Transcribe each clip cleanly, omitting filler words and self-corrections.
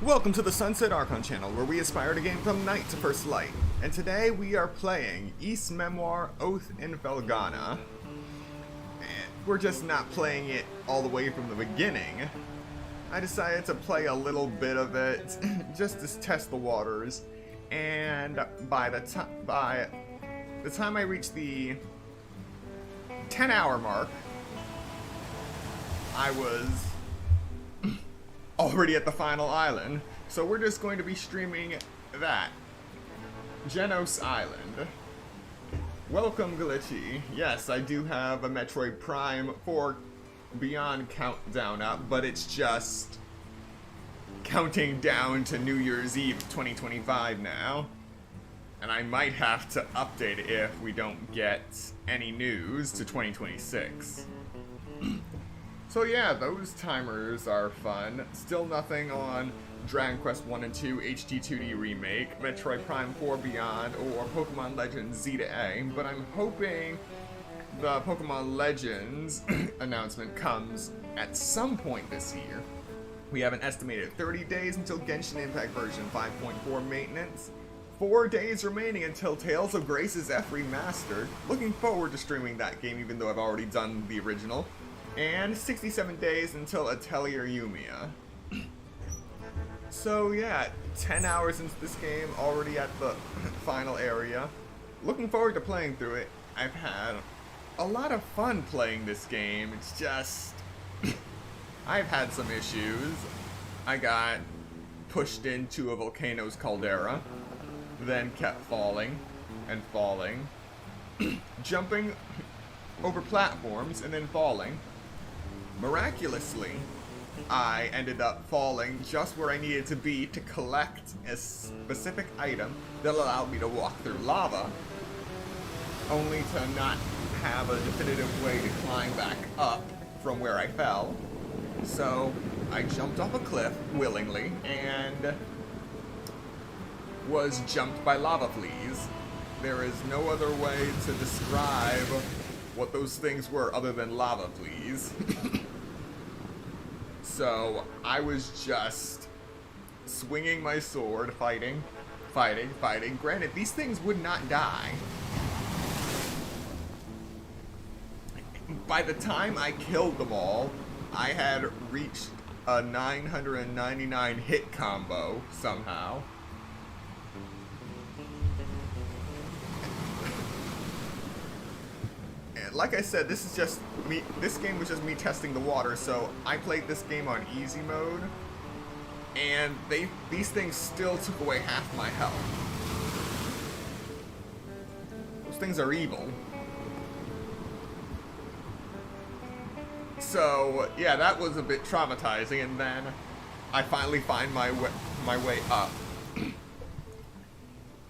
Welcome to the Sunset Archon channel, where we aspire to gain from night to first light. And today we are playing Ys Memoire, Oath in Felghana. And we're just not playing it all the way from the beginning. I decided to play a little bit of it, just to test the waters. And by the time I reached the 10-hour mark, I was already at the final island, so we're just going to be streaming that. Genos Island. Welcome, Glitchy. Yes, I do have a Metroid Prime 4 Beyond countdown up, but it's just counting down to New Year's Eve 2025 now. And I might have to update it if we don't get any news to 2026. So yeah, those timers are fun. Still nothing on Dragon Quest 1 and 2 HD2D Remake, Metroid Prime 4 Beyond, or Pokemon Legends Z to A, but I'm hoping the Pokemon Legends announcement comes at some point this year. We have an estimated 30 days until Genshin Impact version 5.4 maintenance, 4 days remaining until Tales of Grace's F Remastered. Looking forward to streaming that game even though I've already done the original. And 67 days until Atelier Yumia. So yeah, 10 hours into this game, already at the final area. Looking forward to playing through it. I've had a lot of fun playing this game. It's just, I've had some issues. I got pushed into a volcano's caldera, then kept falling and falling, jumping over platforms and then falling. Miraculously, I ended up falling just where I needed to be to collect a specific item that allowed me to walk through lava, only to not have a definitive way to climb back up from where I fell. So I jumped off a cliff willingly and was jumped by lava fleas. There is no other way to describe what those things were other than lava fleas. So I was just swinging my sword, fighting. Granted, these things would not die. By the time I killed them all, I had reached a 999 hit combo somehow. Like I said, this is just me. This game was just me testing the water, so I played this game on easy mode, and these things still took away half my health. Those things are evil. So yeah, that was a bit traumatizing, and then I finally find my way up,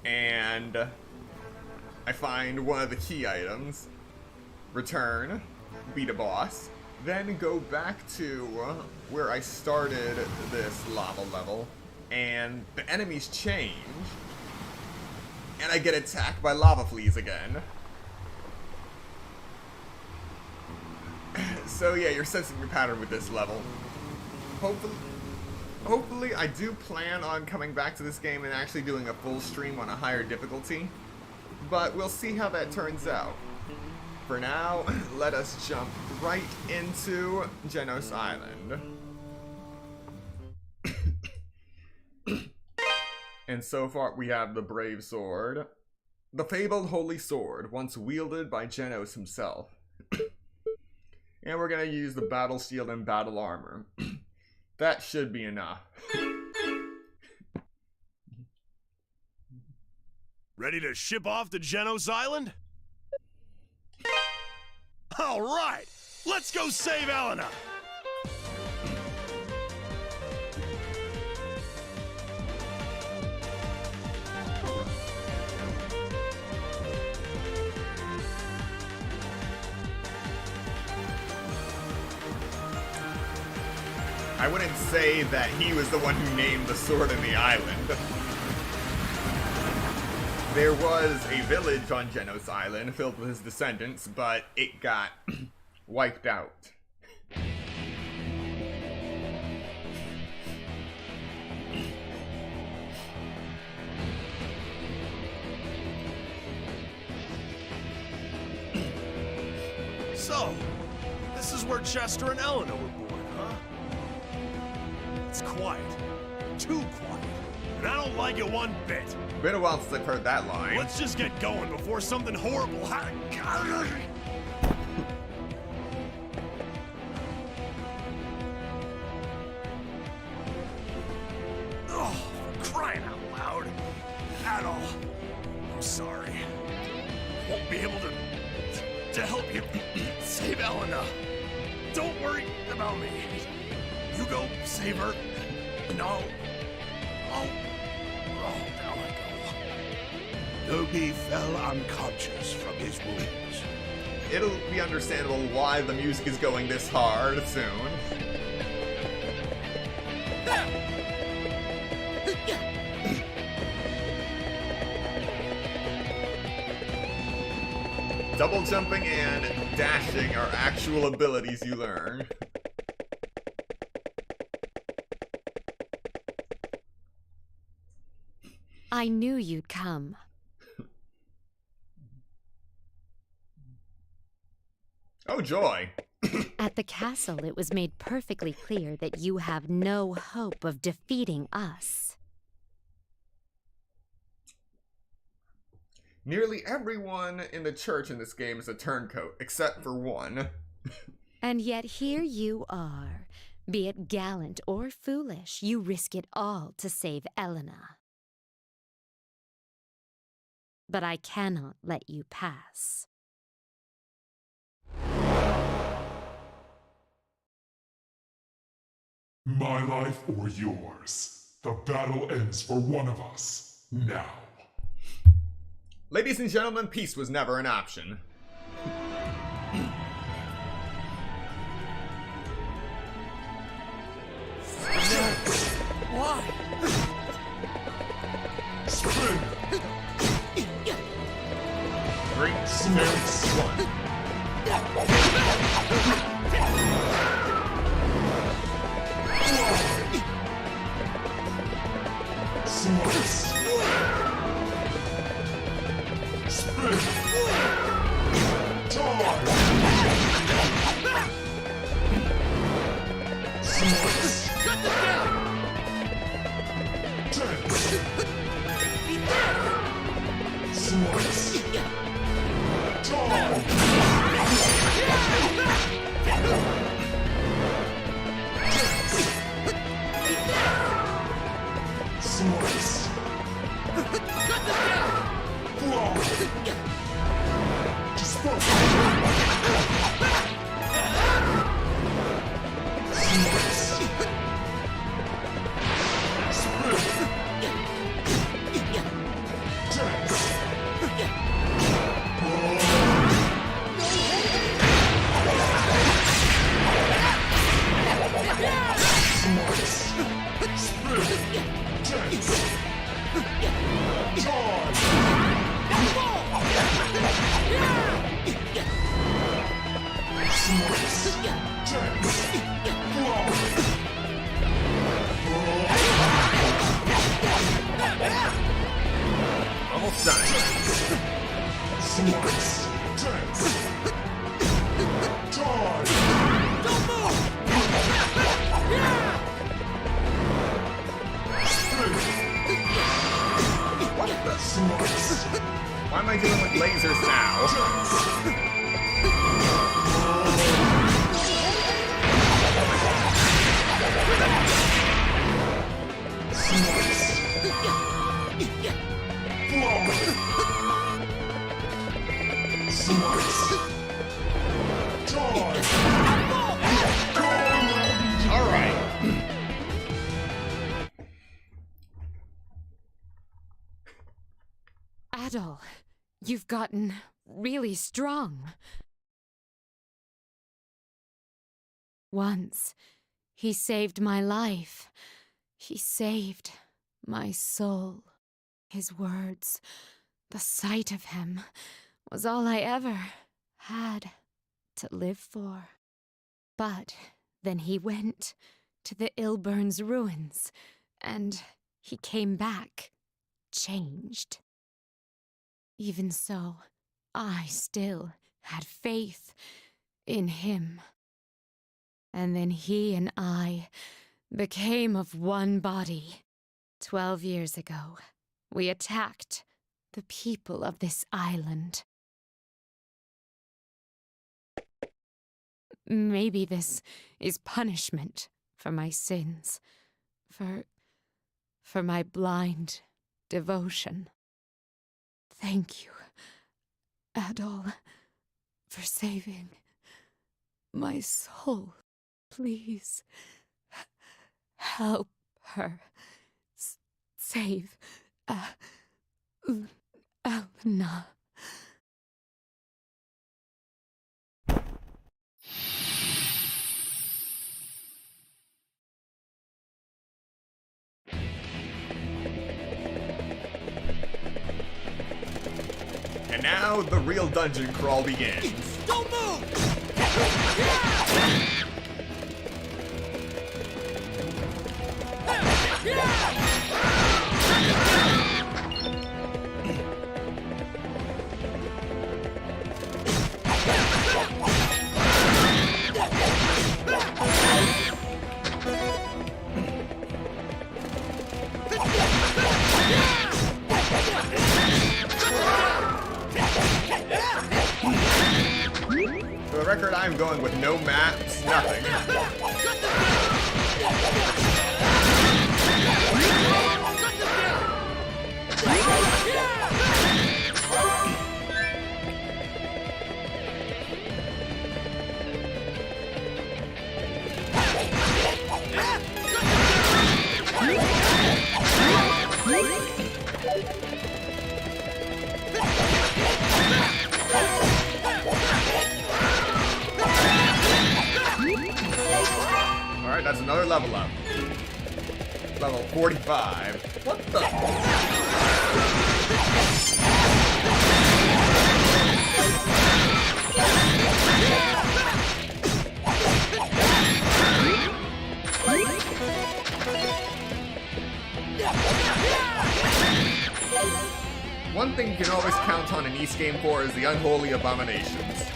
and I find one of the key items. Return, beat a boss, then go back to where I started this lava level, and the enemies change, and I get attacked by lava fleas again. So yeah, you're sensing your pattern with this level. Hopefully I do plan on coming back to this game and actually doing a full stream on a higher difficulty, but we'll see how that turns out. For now, let us jump right into Genos Island. And so far we have the Brave Sword. The fabled Holy Sword, once wielded by Genos himself. And we're gonna use the Battle Shield and Battle Armor. That should be enough. Ready to ship off to Genos Island? All right, let's go save Elena. I wouldn't say that he was the one who named the sword in the island. There was a village on Genos Island filled with his descendants, but it got wiped out. So, this is where Chester and Eleanor were born, huh? It's quiet. Too quiet. And I don't like it one bit. Been a while since I've heard that line. Let's just get going before something horrible happens. Oh, for crying out loud. Adol, I'm sorry. I won't be able to help you save Elena. Don't worry about me. You go save her, and I'll down I go. Loki fell unconscious from his wounds. It'll be understandable why the music is going this hard soon. Double jumping and dashing are actual abilities you learn. I knew you'd come. Oh, joy. At the castle, it was made perfectly clear that you have no hope of defeating us. Nearly everyone in the church in this game is a turncoat, except for one. And yet here you are. Be it gallant or foolish, you risk it all to save Elena. But I cannot let you pass. My life or yours. The battle ends for one of us. Now. Ladies and gentlemen, peace was never an option. Why? Spin! 3, 2, 1. Slice! Spin! Charge! Slice! Cut this down! Dance! Slice! Charge! Slice! Cut this down! Block! Disperse! Slice! Spin! Dance! Slice! Spin! Dance! Charge! Slice! Dance! Block! Almost done. Slice! Dance! Charge! Don't move! Spin! What the? Slice! Why am I dealing with lasers now? Slice! Block! Slice! Charge! Alright. Adol, you've gotten really strong. Once, he saved my life. He saved my soul. His words, the sight of him, was all I ever had to live for. But then he went to the Ilburn's ruins, and he came back, changed. Even so, I still had faith. in him. And then he and I became of one body. 12 years ago, we attacked the people of this island. Maybe this is punishment for my sins, for my blind devotion. Thank you, Adol, for saving my soul. Please, help her. Save Elena. And now the real dungeon crawl begins. Don't move! For the record, I'm going with no maps, nothing. Alright, that's another level up. Level 45. What the? One thing you can always count on in Ys Game 4 is the unholy abominations.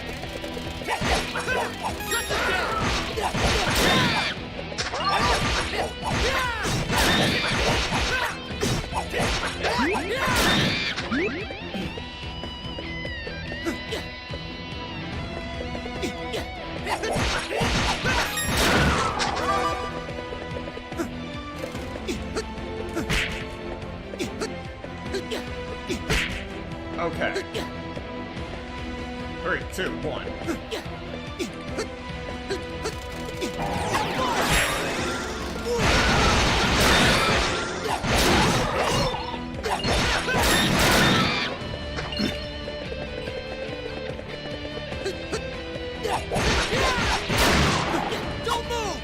Okay. 3, 2, 1. Don't move!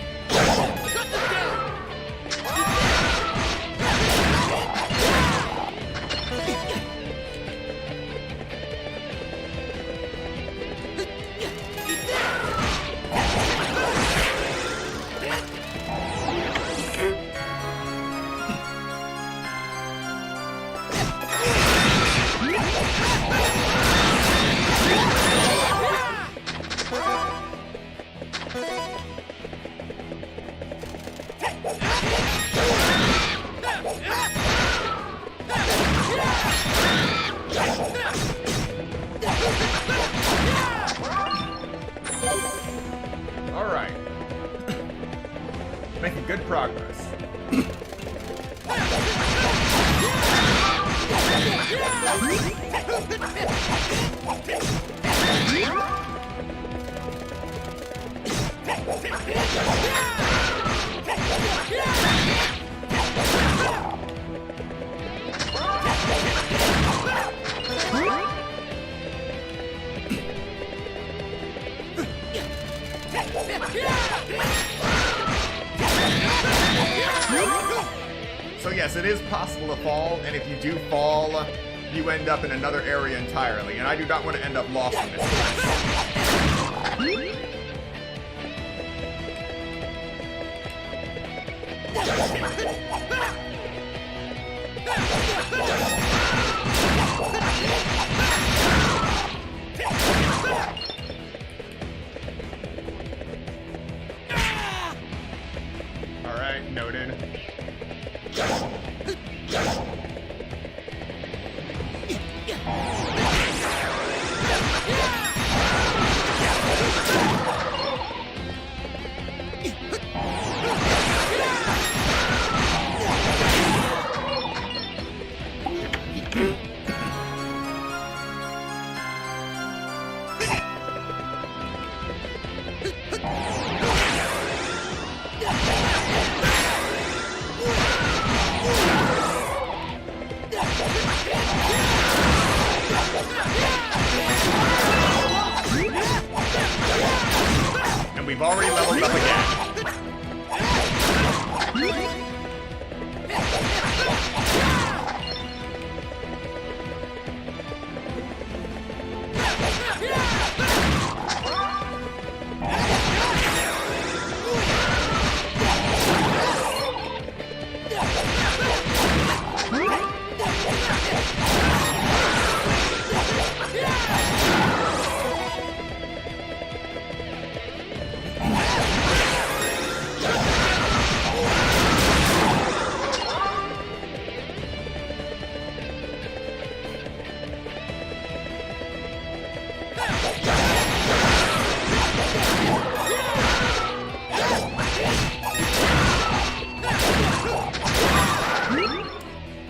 Alright. Making good progress. So yes, it is possible to fall, and if you do fall, you end up in another area entirely, and I do not want to end up lost in this place. Alright, noted. And we've already leveled up again.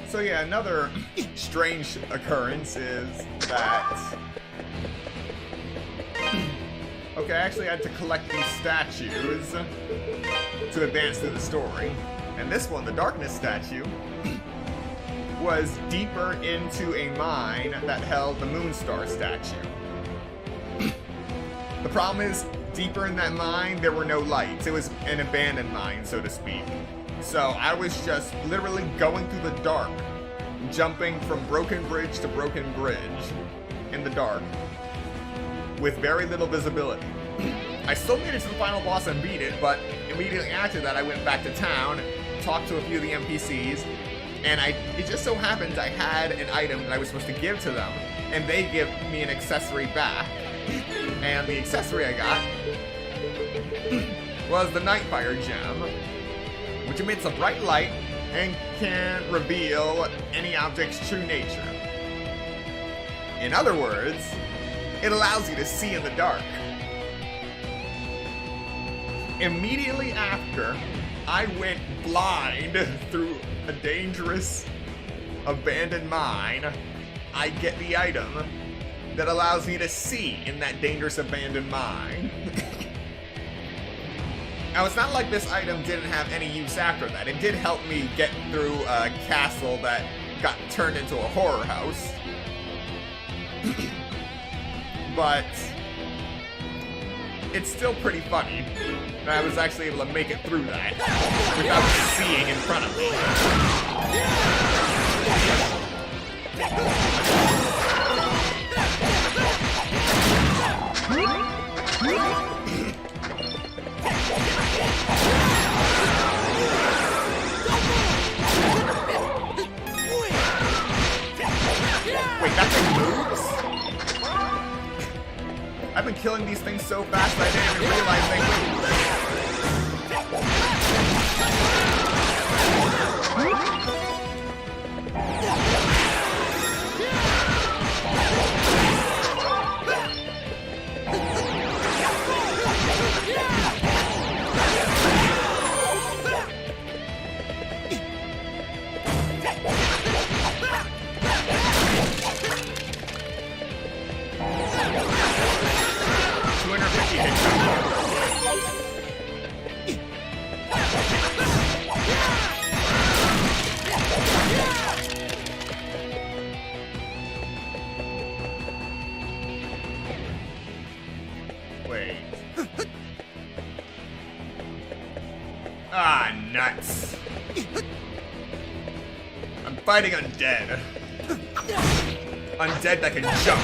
So yeah, another strange occurrence is that... Okay, I actually had to collect these statues to advance through the story. And this one, the Darkness statue, was deeper into a mine that held the Moonstar statue. The problem is, deeper in that mine, there were no lights. It was an abandoned mine, so to speak. So I was just literally going through the dark, jumping from broken bridge to broken bridge in the dark with very little visibility. I still made it to the final boss and beat it, but immediately after that I went back to town, talked to a few of the NPCs, and it just so happened I had an item that I was supposed to give to them, and they give me an accessory back. And the accessory I got was the Nightfire gem, which emits a bright light and can reveal any object's true nature. In other words, it allows you to see in the dark. Immediately after I went blind through a dangerous abandoned mine, I get the item that allows me to see in that dangerous abandoned mine. Now, it's not like this item didn't have any use after that. It did help me get through a castle that got turned into a horror house. But it's still pretty funny that I was actually able to make it through that without seeing in front of Wait, that thing moves? I've been killing these things so fast I didn't even realize they Ah, nuts. I'm fighting undead. Undead that can jump.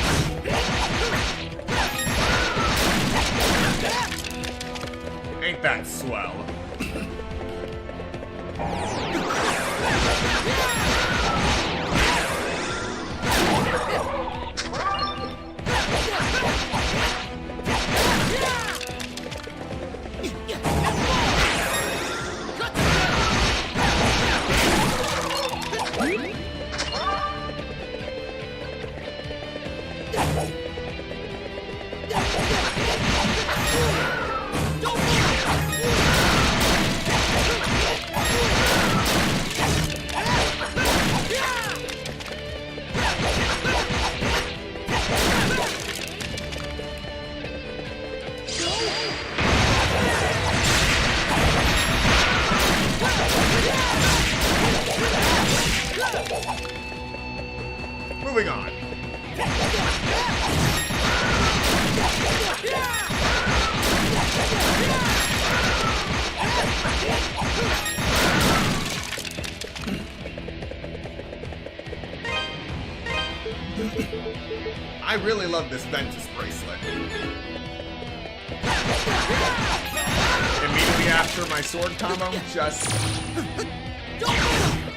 Ain't that swell? Moving on. I really love this Ventus bracelet. Immediately after my sword combo, just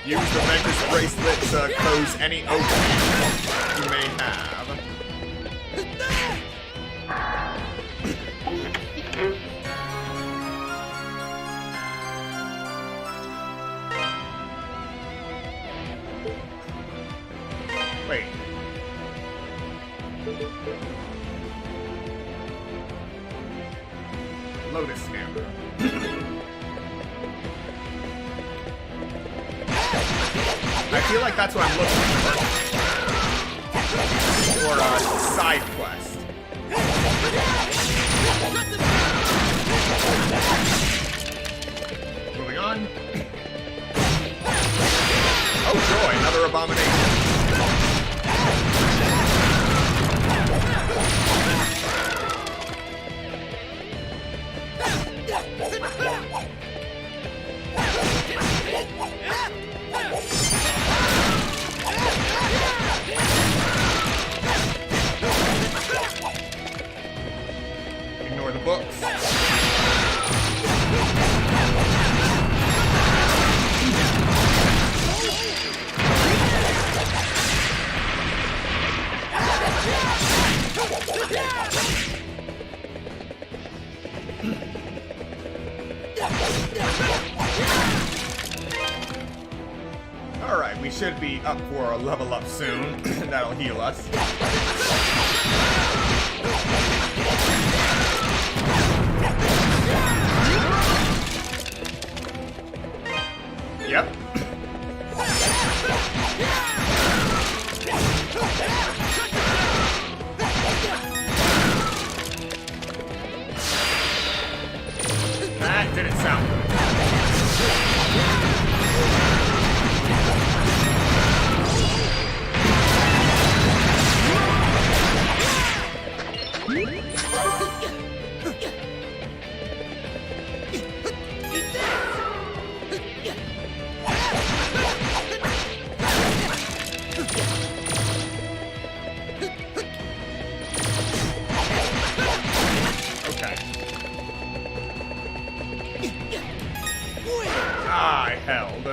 use the Ventus bracelet to close any opening you may have. Wait. Lotus Hammer. I feel like that's what I'm looking for. Or a side quest. Moving on. Oh joy, another abomination. Ignore the books. Alright, we should be up for a level up soon. That'll heal us. Yep. That didn't sound good. Okay. Ah, I held.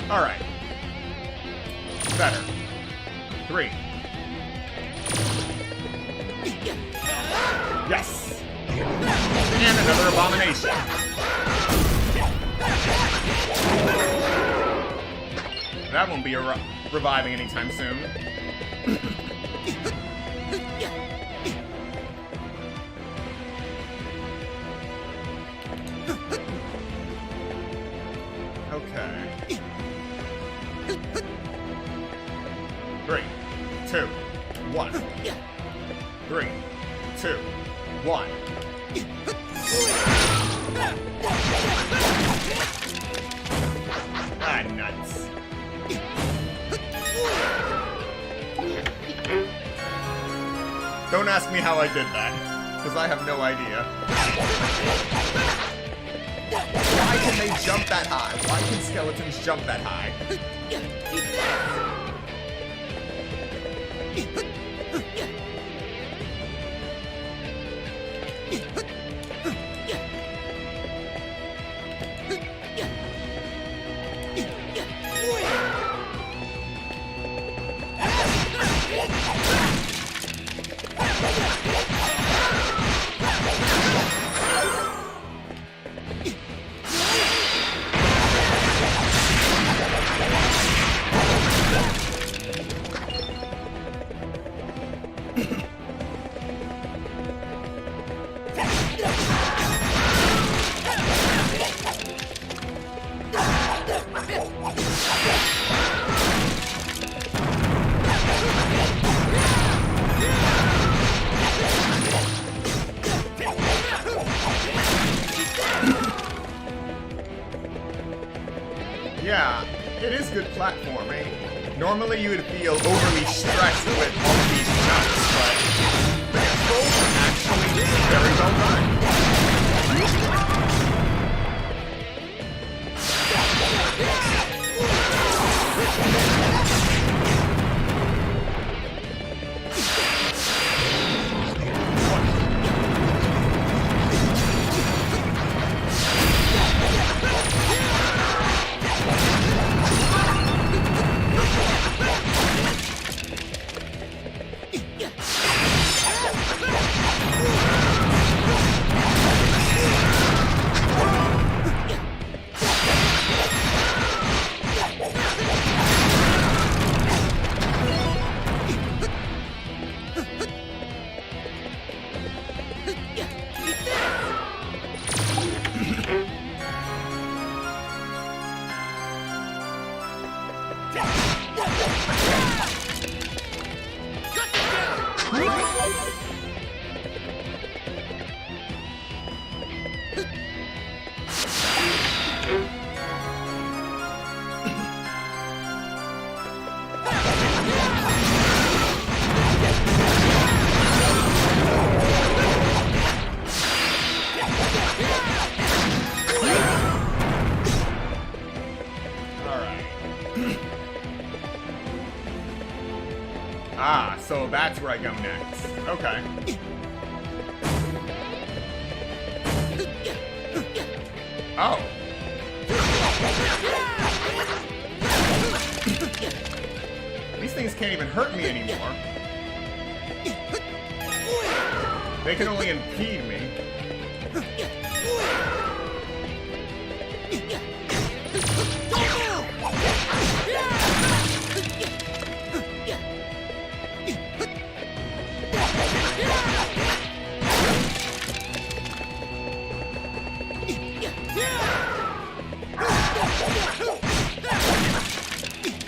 Alright. Better. 3. Yes! And another abomination. That won't be reviving anytime soon. Okay. 3, 2, 1. 3, 2, 1. Ah, nuts. Don't ask me how I did that, because I have no idea. Why can they jump that high? Why can skeletons jump that high? Yeah, it is good platforming. Normally you would feel overly stressed with all of these nuts, but the controls are actually very well done. Ah, so that's where I go next. Okay. Oh. These things can't even hurt me anymore. They can only impede me.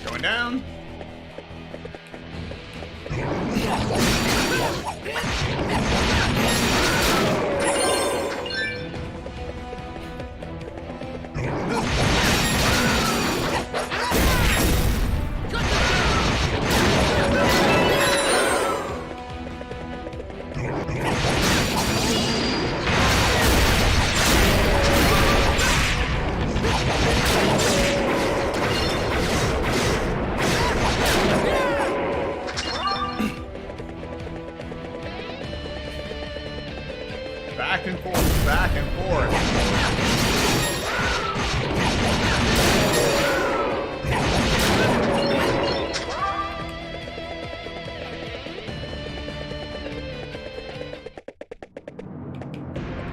Going down. Back and forth, back and forth.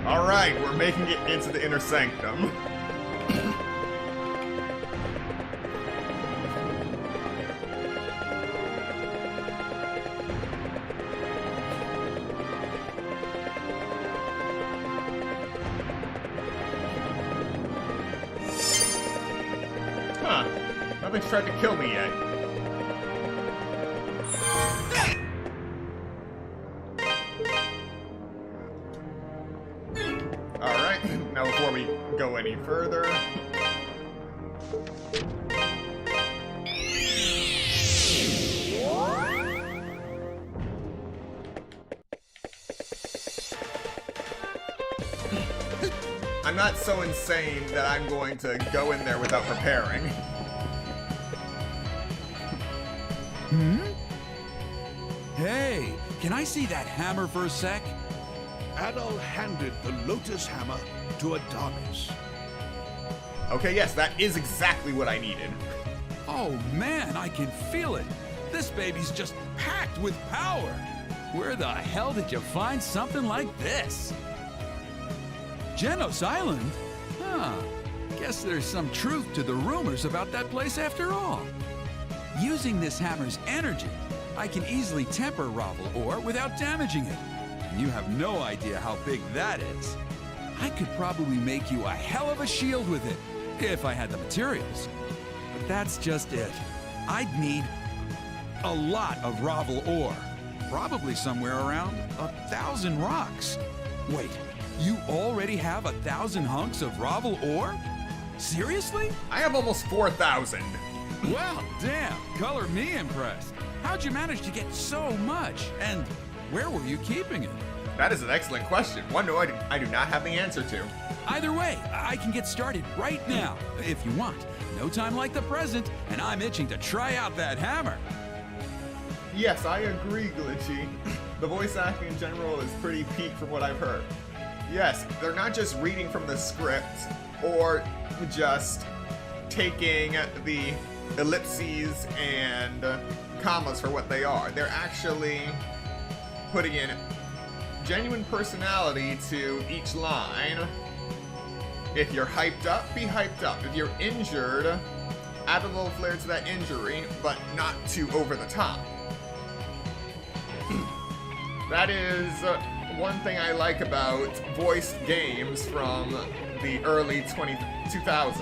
All right, we're making it into the inner sanctum. Huh. Nothing's tried to kill me yet. Alright, now before we go any further... I'm not so insane that I'm going to go in there without preparing. Hey, can I see that hammer for a sec? Adol handed the Lotus Hammer to Adonis. Okay, yes, that is exactly what I needed. Oh man, I can feel it. This baby's just packed with power. Where the hell did you find something like this? Genos Island? Huh. Guess there's some truth to the rumors about that place after all. Using this hammer's energy, I can easily temper Ravel ore without damaging it. And you have no idea how big that is. I could probably make you a hell of a shield with it, if I had the materials. But that's just it. I'd need a lot of Ravel ore. Probably somewhere around 1,000 rocks. Wait, you already have 1,000 hunks of Ravel ore? Seriously? I have almost 4,000. Well, damn, color me impressed. How'd you manage to get so much? And where were you keeping it? That is an excellent question. One I do not have the answer to. Either way, I can get started right now, if you want. No time like the present, and I'm itching to try out that hammer. Yes, I agree, Glitchy. The voice acting in general is pretty peak from what I've heard. Yes, they're not just reading from the script or just taking the ellipses and commas for what they are. They're actually putting in genuine personality to each line. If you're hyped up, be hyped up. If you're injured, add a little flair to that injury, but not too over the top. That is one thing I like about voiced games from the early 2000s.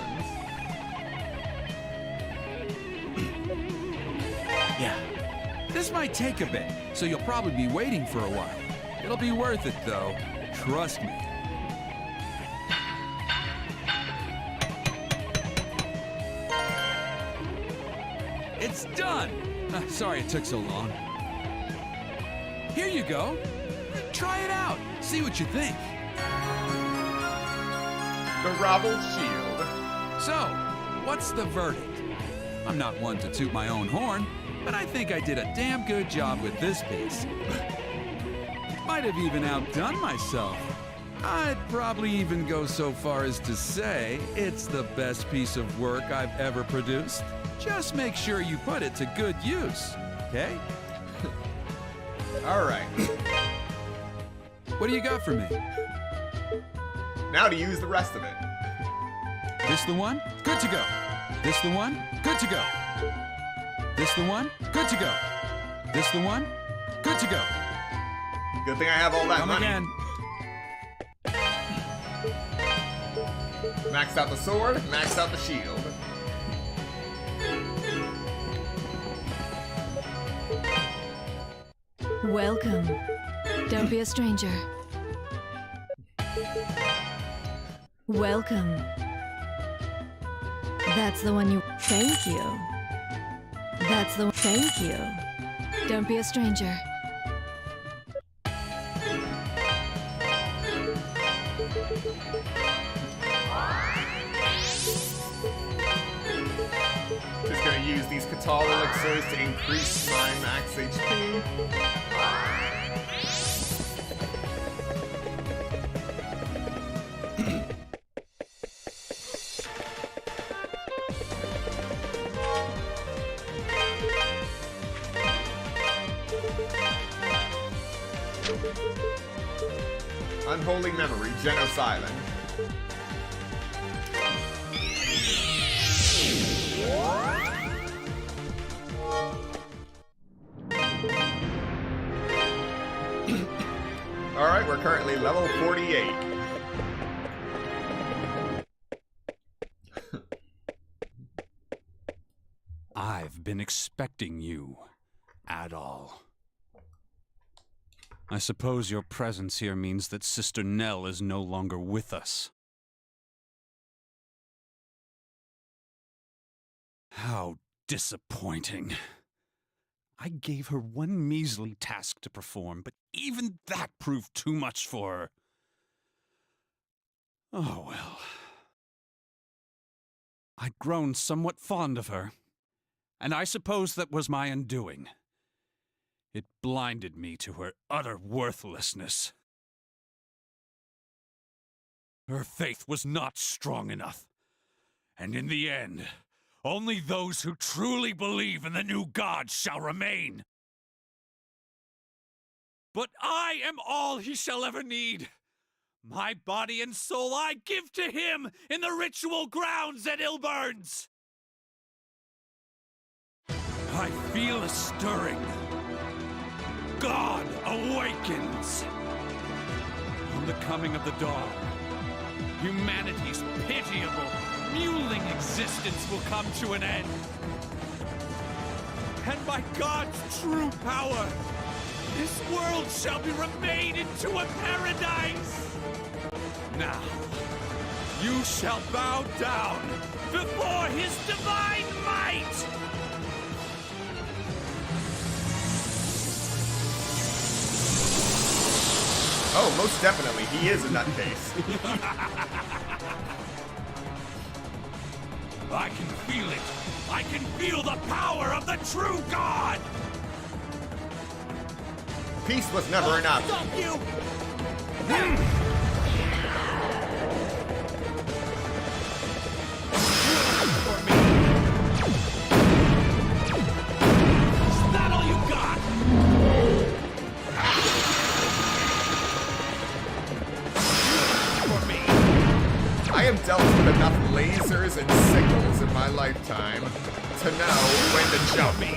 Yeah. This might take a bit, so you'll probably be waiting for a while. It'll be worth it, though. Trust me. It's done! Sorry it took so long. Here you go. Try it out. See what you think. The Raveled Shield. So, what's the verdict? I'm not one to toot my own horn, but I think I did a damn good job with this piece. Might have even outdone myself. I'd probably even go so far as to say it's the best piece of work I've ever produced. Just make sure you put it to good use, okay? Alright. What do you got for me? Now to use the rest of it. This the one? Good to go. This the one? Good to go. This the one? Good to go. This the one? Good to go. Good thing I have all that Come money. again. Maxed out the sword, maxed out the shield. Welcome. Don't be a stranger. Welcome. That's the one you... Thank you. That's the... Thank you. Don't be a stranger. Just gonna use these Catal elixirs to increase my max HP. Unholy Memory, Genos Island. Alright, we're currently level 48. I've been expecting you, Adol. I suppose your presence here means that Sister Nell is no longer with us. How disappointing. I gave her one measly task to perform, but even that proved too much for her. Oh well. I'd grown somewhat fond of her, and I suppose that was my undoing. It blinded me to her utter worthlessness. Her faith was not strong enough, and in the end, only those who truly believe in the new gods shall remain. But I am all he shall ever need. My body and soul I give to him in the ritual grounds at Ilburns. I feel a stirring. God awakens. On the coming of the dawn, humanity's pitiable, mewling existence will come to an end. And by God's true power, this world shall be remade into a paradise. Now, You shall bow down before his divine might! Oh, most definitely, he is a nutcase. I can feel it! I can feel the power of the true God! Peace was never enough. Stop you! For me! Is that all you got? For me! I am dealt with enough lasers and sickles in my lifetime to know when to jump me.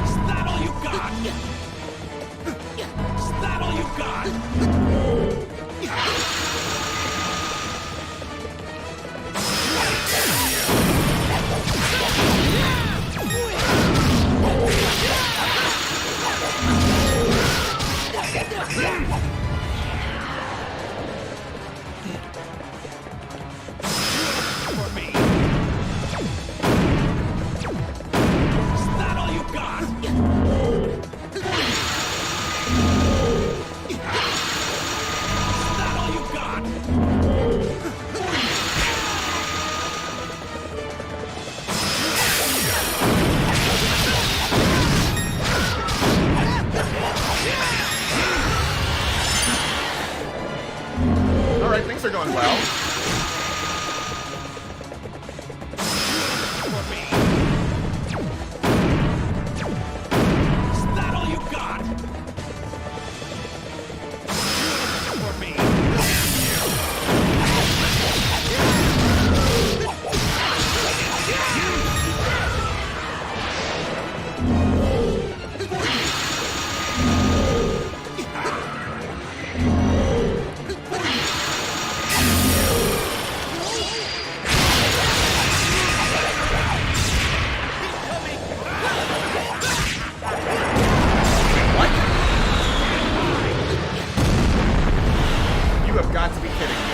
Is that all you got? Is that all you got? For me. Is that all you got? Is that all you got? Alright, things are going well. For me. Is that all you got? For me. You have got to be kidding me.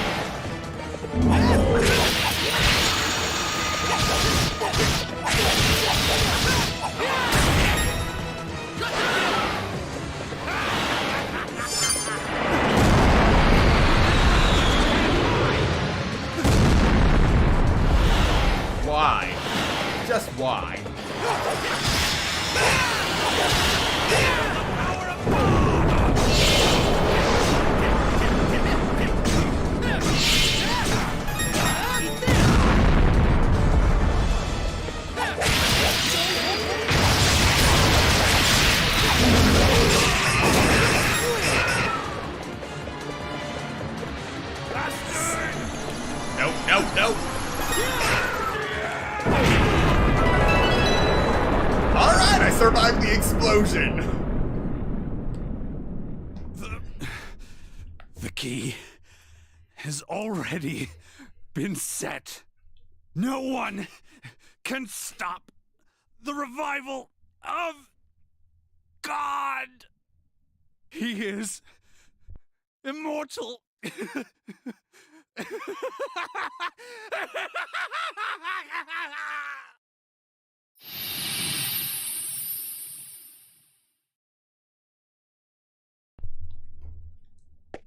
Why? Just why? Nope, nope, nope. Alright, I survived the explosion. The key has already been set. No one can stop the revival of God. He is immortal.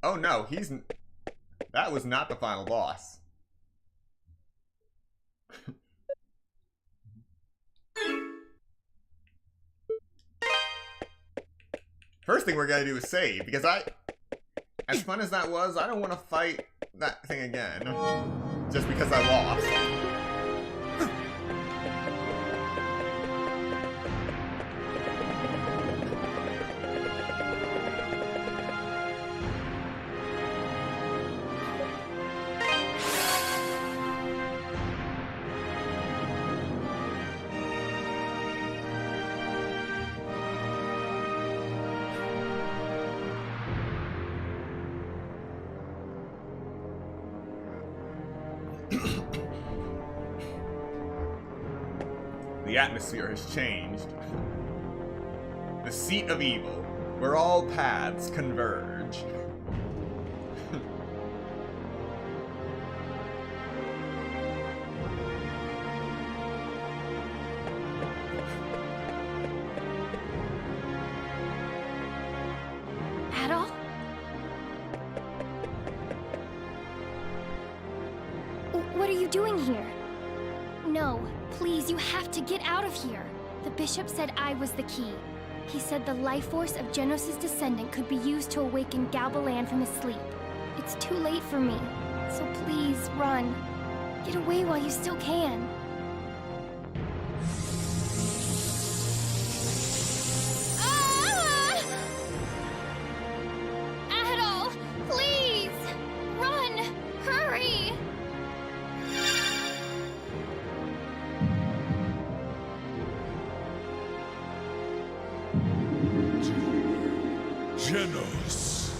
Oh no, that was not the final boss. First thing we're gonna do is save, because as fun as that was, I don't want to fight that thing again. Just because I lost. The atmosphere has changed. The seat of evil, where all paths converge. What are you doing here? No, please, you have to get out of here. The bishop said I was the key. He said the life force of Genos' descendant could be used to awaken Galbalan from his sleep. It's too late for me, so please, run. Get away while you still can. Ah! Adol, please! Run! Hurry! Genos.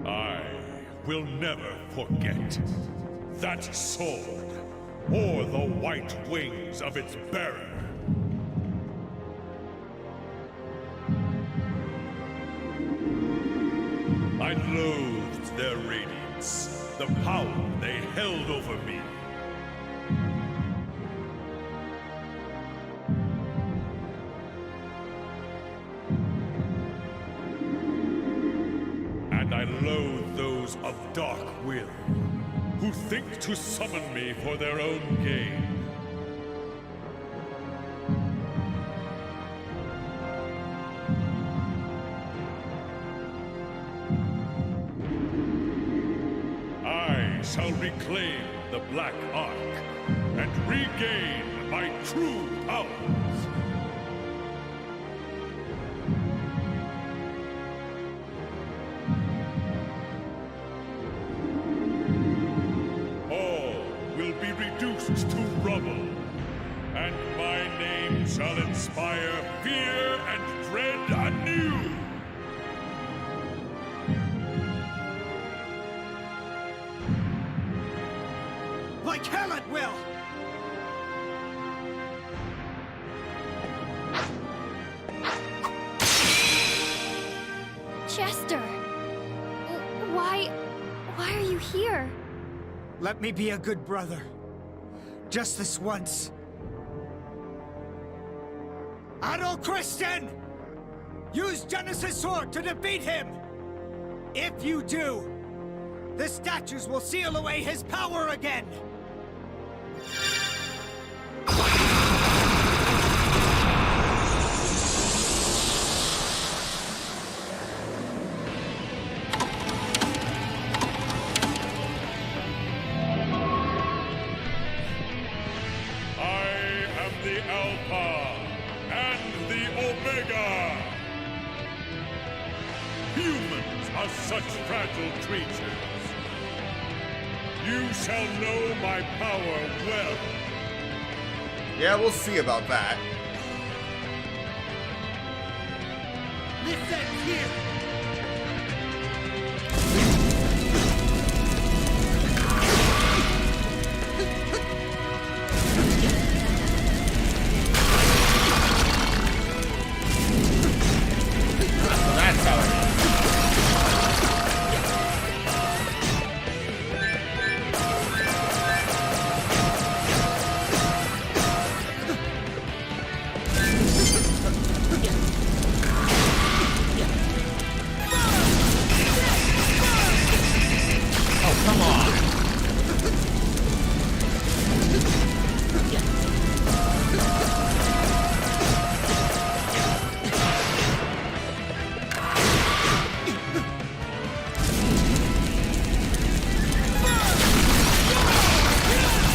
I will never forget that sword or the white wings of its bearer. I loathed their radiance, the power they held over me. And I loathe those of dark will, who think to summon me for their own gain. I shall reclaim the Black Ark and regain my true powers. All will be reduced to rubble, and my name shall inspire fear and dread anew. Like hell it will! Chester! Why are you here? Let me be a good brother. Just this once. Adol Christian! Use Genos' sword to defeat him! If you do, the statues will seal away his power again! I am the Alpha and the Omega. Humans are such fragile creatures. You shall know my power well. Yeah, we'll see about that. This ends here! That's how it is. Oh, come on.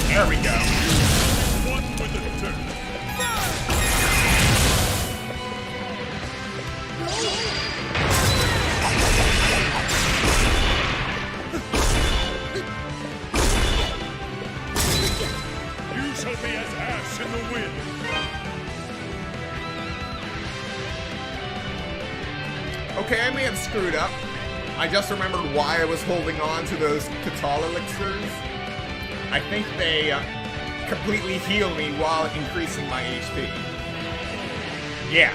There we go. One with the dirt. You shall be as ash in the wind. Okay, I may have screwed up. I just remembered why I was holding on to those Catal elixirs. I think they completely heal me while increasing my HP. Yeah.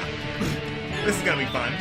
This is gonna be fun.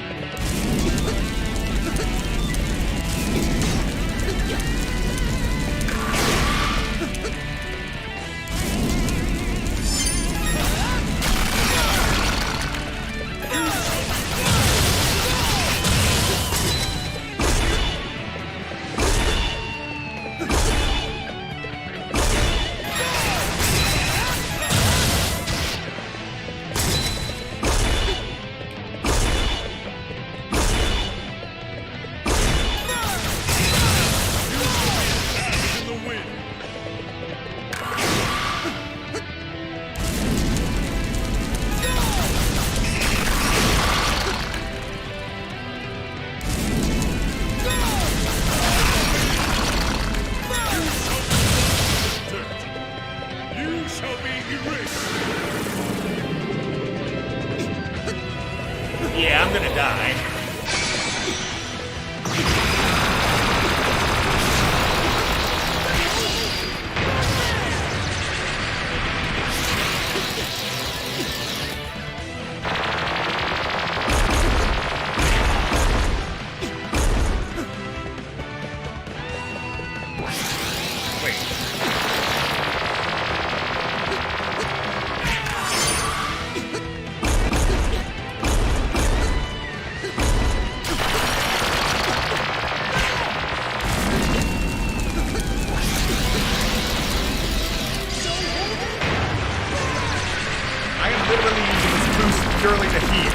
Yeah, I'm gonna die. Literally using this boost purely to heal.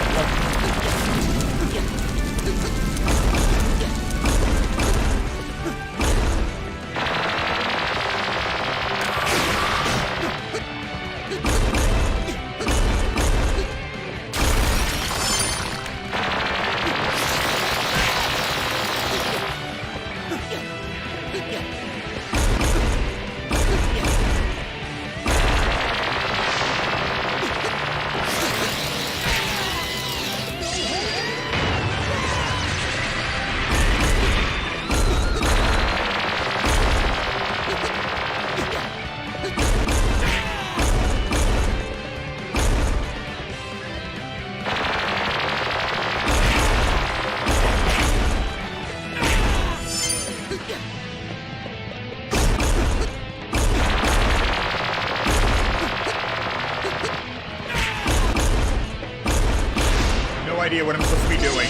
No idea what I'm supposed to be doing.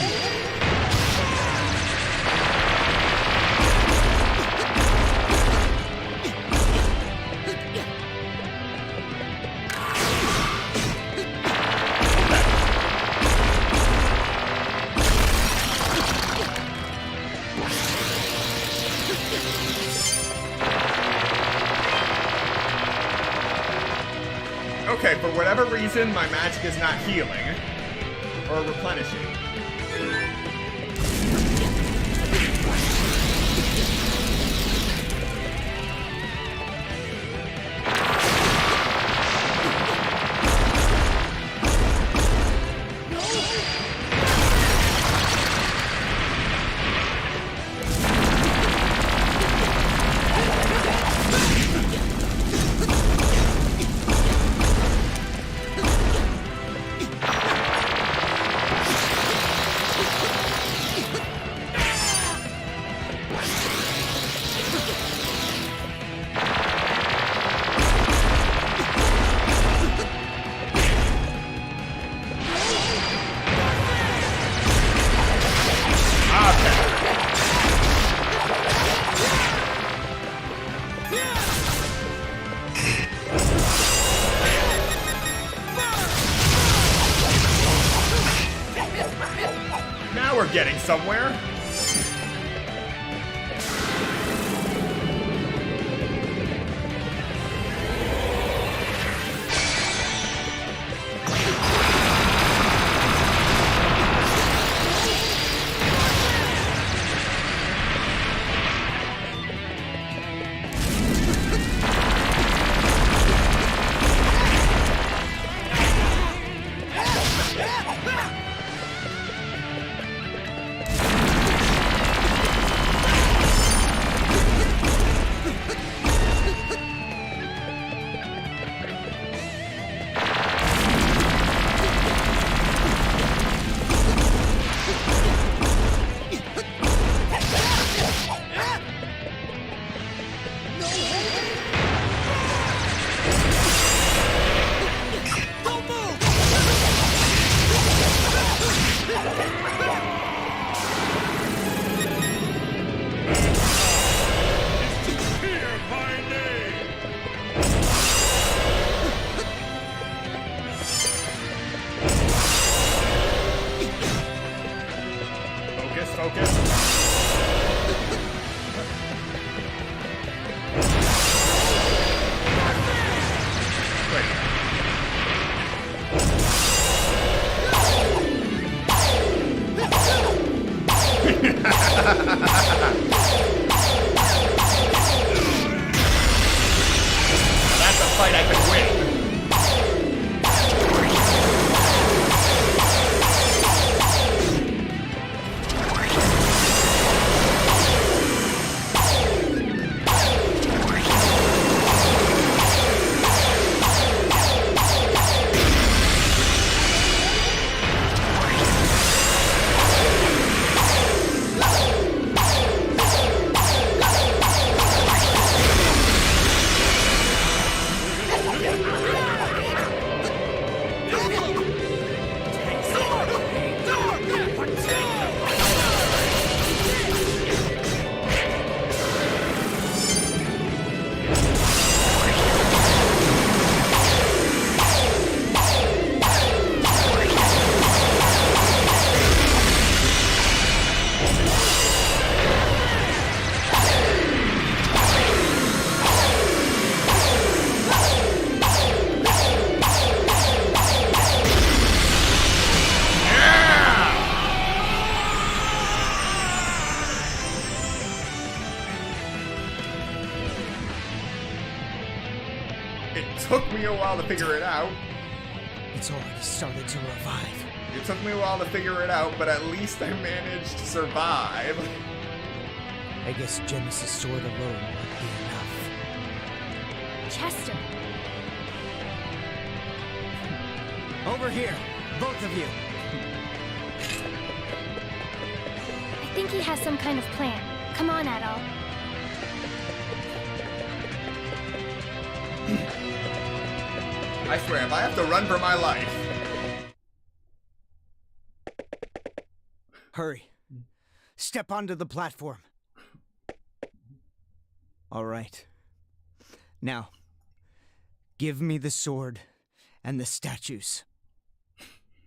Okay, for whatever reason, my magic is not healing. Or replenishing. Now we're getting somewhere. That's a fight I could win. took me a while to figure it out. It's already started to revive. It took me a while to figure it out, but at least I managed to survive. I guess Genos' sword alone won't be enough. Chester, Over here, both of you. I think he has some kind of plan. Come on, Adol. I swear, if I have to run for my life. Hurry. Step onto the platform. All right. Now, give me the sword and the statues.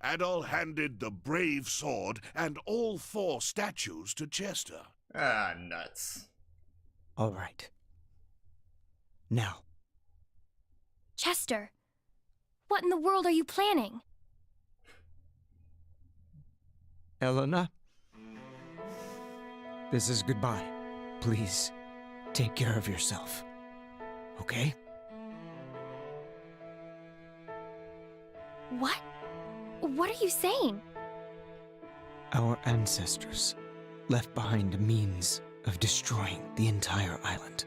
Adol handed the brave sword and all 4 statues to Chester. Ah, nuts. All right. Now, Chester, what in the world are you planning? Elena, this is goodbye. Please, take care of yourself. Okay? What? What are you saying? Our ancestors left behind a means of destroying the entire island.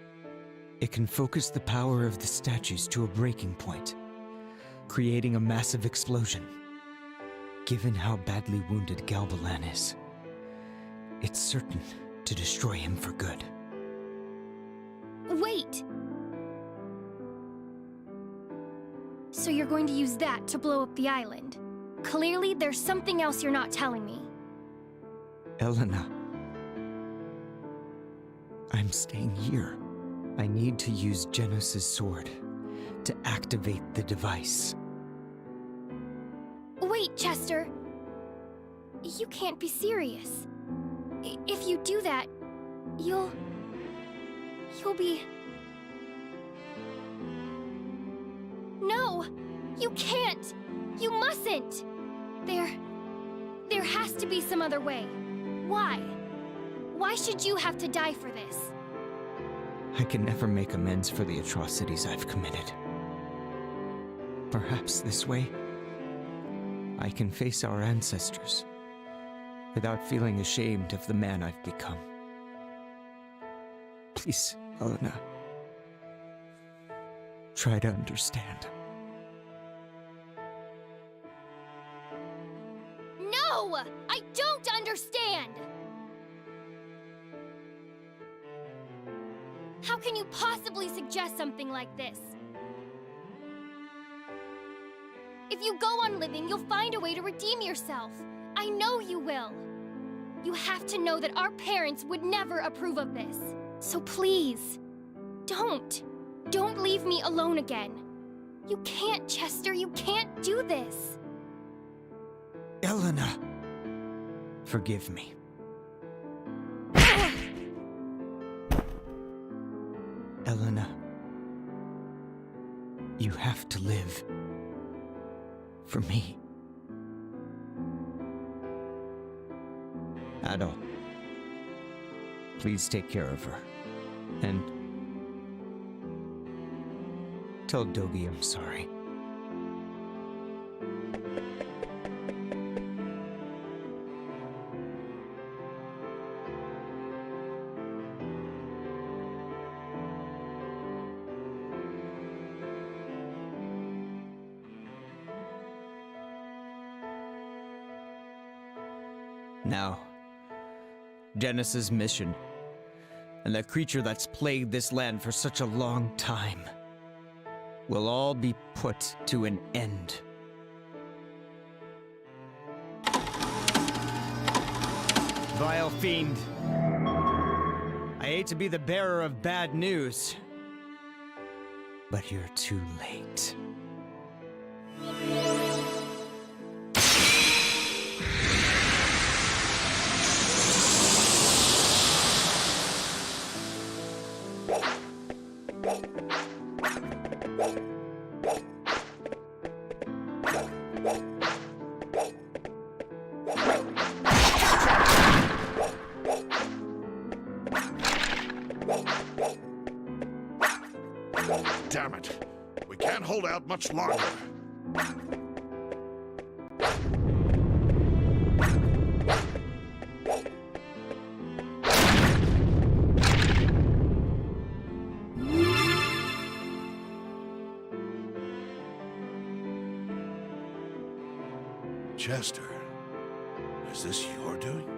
It can focus the power of the statues to a breaking point, creating a massive explosion. Given how badly wounded Galbalan is, it's certain to destroy him for good. Wait! So you're going to use that to blow up the island? Clearly, there's something else you're not telling me. Elena, I'm staying here. I need to use Genos' sword to activate the device. Wait, Chester! You can't be serious. If you do that, you'll be... No! You can't! You mustn't! There has to be some other way. Why? Why should you have to die for this? I can never make amends for the atrocities I've committed. Perhaps this way, I can face our ancestors without feeling ashamed of the man I've become. Please, Elena, try to understand. No! I don't understand! How can you possibly suggest something like this? If you go on living, you'll find a way to redeem yourself. I know you will. You have to know that our parents would never approve of this. So please, don't. Don't leave me alone again. You can't, Chester. You can't do this. Elena, forgive me. Elena, you have to live. For me. Adol, please take care of her. And tell Dogi I'm sorry. Now, Genos' mission, and the creature that's plagued this land for such a long time, will all be put to an end. Vile fiend. I hate to be the bearer of bad news, but you're too late. Damn it. We can't can't hold out much longer. Chester, is this your doing?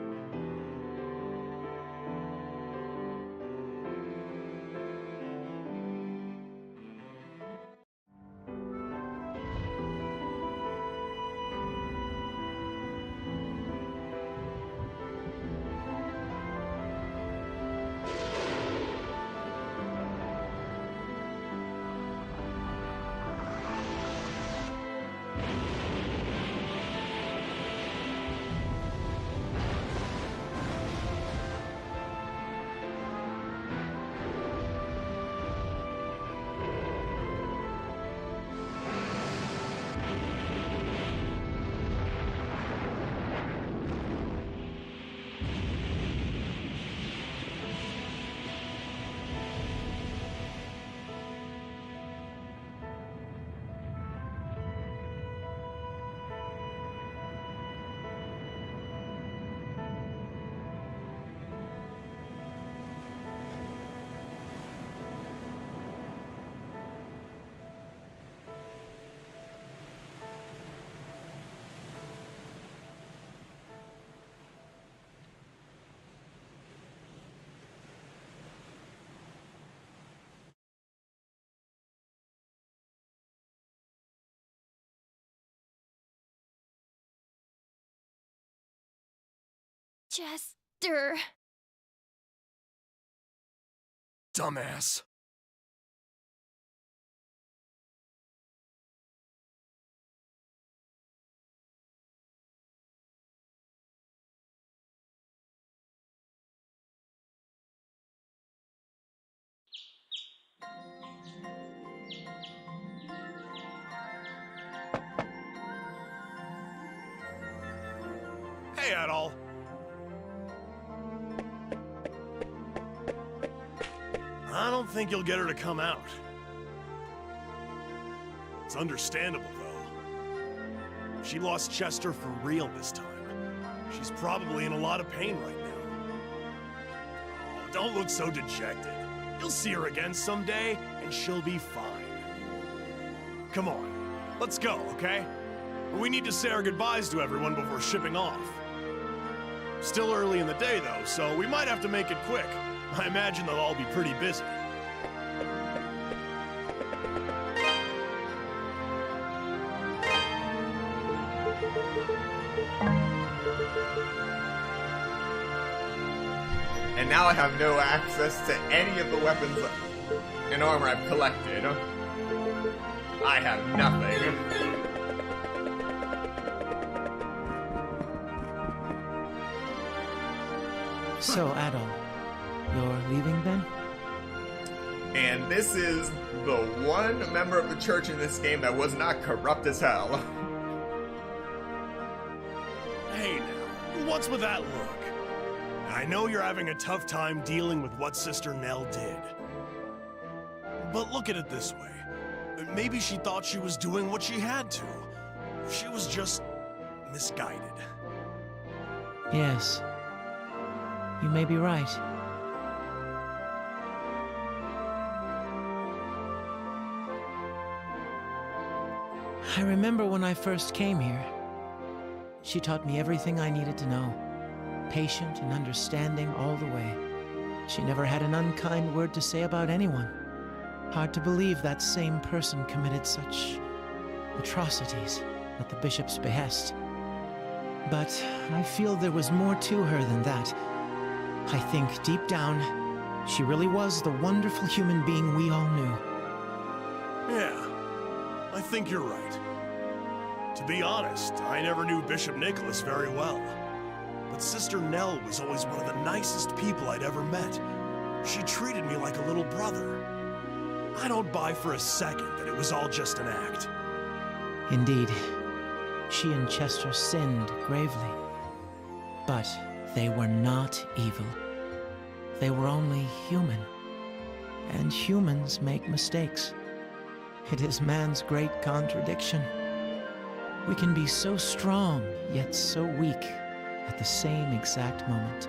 Chester. Dumbass. Hey, Adol. I don't think you'll get her to come out. It's understandable, though. She lost Chester for real this time. She's probably in a lot of pain right now. Oh, don't look so dejected. You'll see her again someday, and she'll be fine. Come on, let's go, okay? We need to say our goodbyes to everyone before shipping off. Still early in the day, though, so we might have to make it quick. I imagine they'll all be pretty busy. And now I have no access to any of the weapons and armor I've collected. I have nothing. So, Adol, you're leaving then? And this is the one member of the church in this game that was not corrupt as hell. Hey now, what's with that look? I know you're having a tough time dealing with what Sister Nell did. But look at it this way. Maybe she thought she was doing what she had to. She was just misguided. Yes. You may be right. I remember when I first came here. She taught me everything I needed to know. Patient and understanding all the way. She never had an unkind word to say about anyone. Hard to believe that same person committed such atrocities at the bishop's behest. But I feel there was more to her than that. I think deep down, she really was the wonderful human being we all knew. Yeah, I think you're right. To be honest, I never knew Bishop Nicholas very well. But Sister Nell was always one of the nicest people I'd ever met. She treated me like a little brother. I don't buy for a second that it was all just an act. Indeed, she and Chester sinned gravely. But they were not evil. They were only human. And humans make mistakes. It is man's great contradiction. We can be so strong, yet so weak at the same exact moment.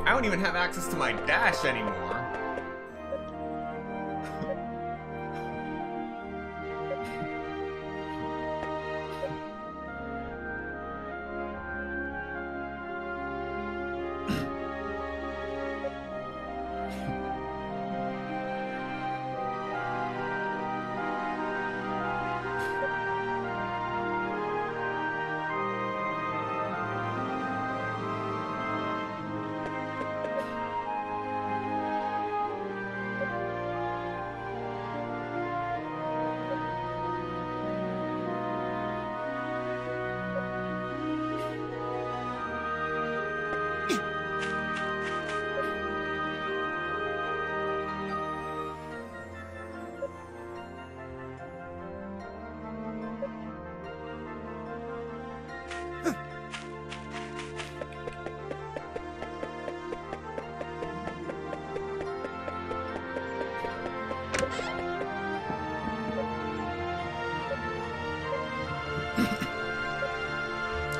I don't even have access to my dash anymore.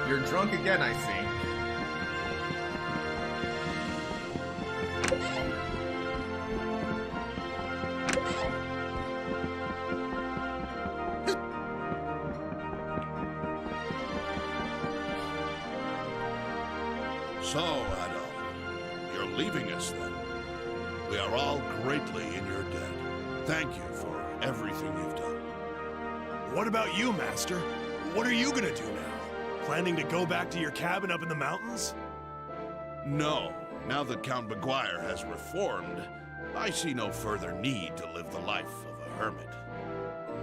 You're drunk again, I see. So, Adol, you're leaving us then. We are all greatly in your debt. Thank you for everything you've done. What about you, Master? What are you gonna do now? Planning to go back to your cabin up in the mountains? No, now that Count Maguire has reformed, I see no further need to live the life of a hermit.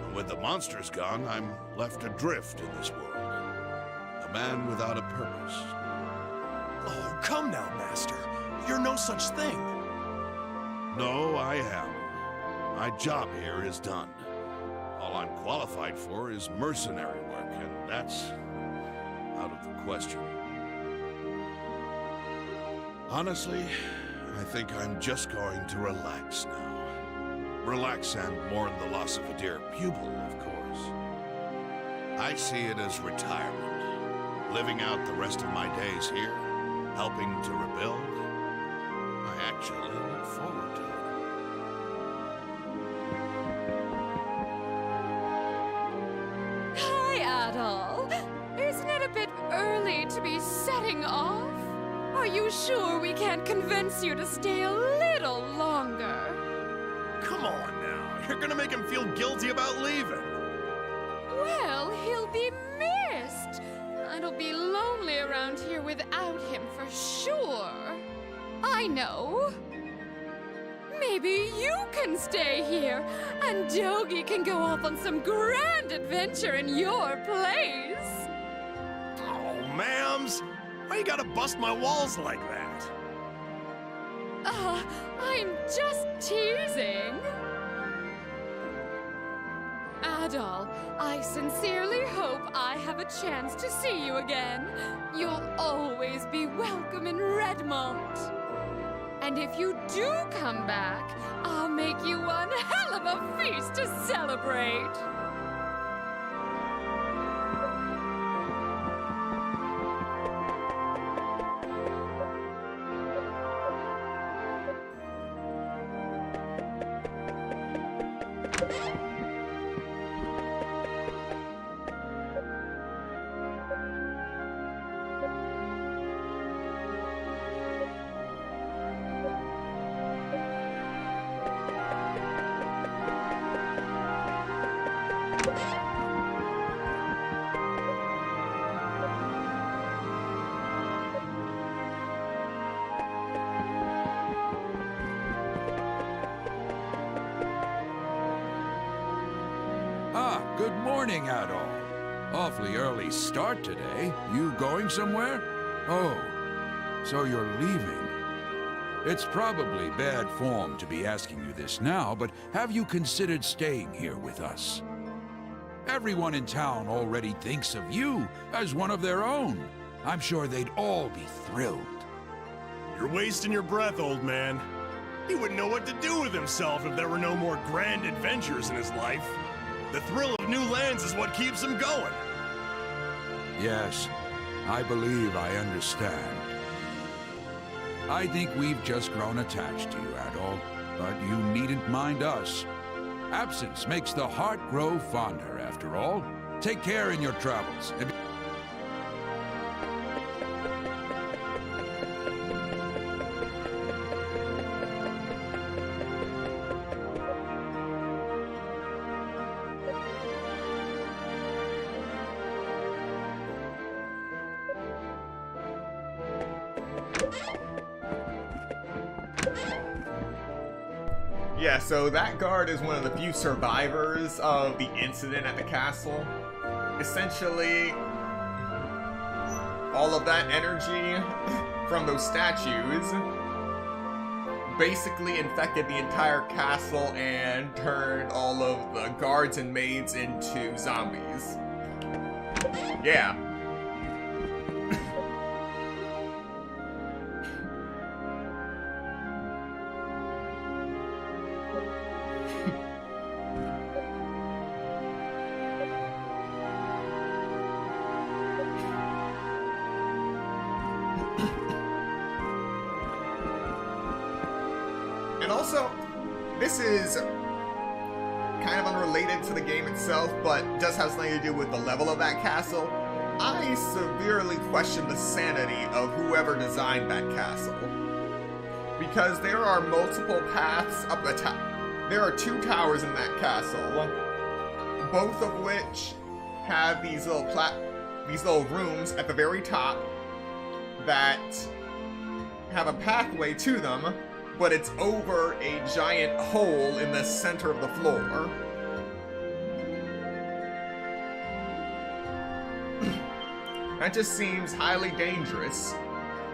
And with the monsters gone, I'm left adrift in this world. A man without a purpose. Oh, come now, Master. You're no such thing. No, I am. My job here is done. All I'm qualified for is mercenary work, and that's out of the question. Honestly, I think I'm just going to relax now. Relax and mourn the loss of a dear pupil, of course. I see it as retirement. Living out the rest of my days here, helping to rebuild. I actually look forward to it. Hi, Adol. Isn't it a bit early to be setting off? Are you sure we can't convince you to stay a little longer? Come on now. You're gonna make him feel guilty about leaving. Well, he'll be missed. It'll be lonely around here without him for sure. I know. Maybe you can stay here, and Dogi can go off on some grand adventure in your place. Oh, ma'ams. Why you gotta bust my walls like that? I'm just teasing. Adol, I sincerely hope I have a chance to see you again. You'll always be welcome in Redmont. And if you do come back, I'll make you one hell of a feast to celebrate. Good morning, Adol. Awfully early start today. You going somewhere? Oh, so you're leaving. It's probably bad form to be asking you this now, but have you considered staying here with us? Everyone in town already thinks of you as one of their own. I'm sure they'd all be thrilled. You're wasting your breath, old man. He wouldn't know what to do with himself if there were no more grand adventures in his life. The thrill of new lands is what keeps him going. Yes, I believe I understand. I think we've just grown attached to you, Adol, but you needn't mind us. Absence makes the heart grow fonder, after all. Take care in your travels. Yeah, so that guard is one of the few survivors of the incident at the castle. Essentially, all of that energy from those statues basically infected the entire castle and turned all of the guards and maids into zombies. Yeah. And also, this is kind of unrelated to the game itself, but does have something to do with the level of that castle. I severely question the sanity of whoever designed that castle. Because there are multiple paths up the top. There are 2 towers in that castle, both of which have these little rooms at the very top that have a pathway to them, but it's over a giant hole in the center of the floor. That just seems highly dangerous,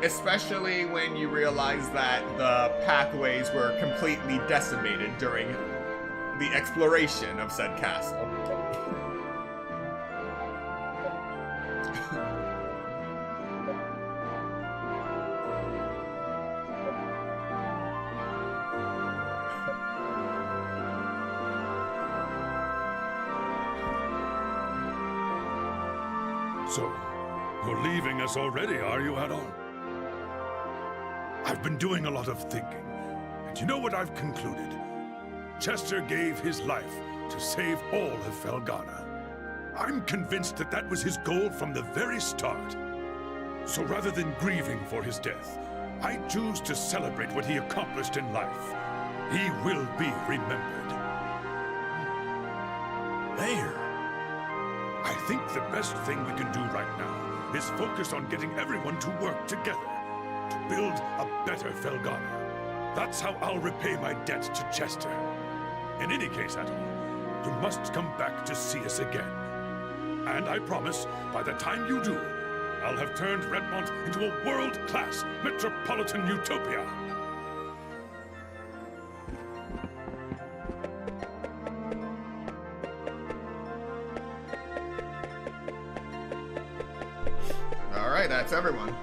especially when you realize that the pathways were completely decimated during the exploration of said castle. So, you're leaving us already, are you, Adol? I've been doing a lot of thinking, and you know what I've concluded? Chester gave his life to save all of Felghana. I'm convinced that that was his goal from the very start. So rather than grieving for his death, I choose to celebrate what he accomplished in life. He will be remembered. Mayor. I think the best thing we can do right now is focus on getting everyone to work together to build a better Felghana. That's how I'll repay my debt to Chester. In any case, Adol, you must come back to see us again. And I promise, by the time you do, I'll have turned Redmont into a world-class metropolitan utopia. Alright, that's everyone.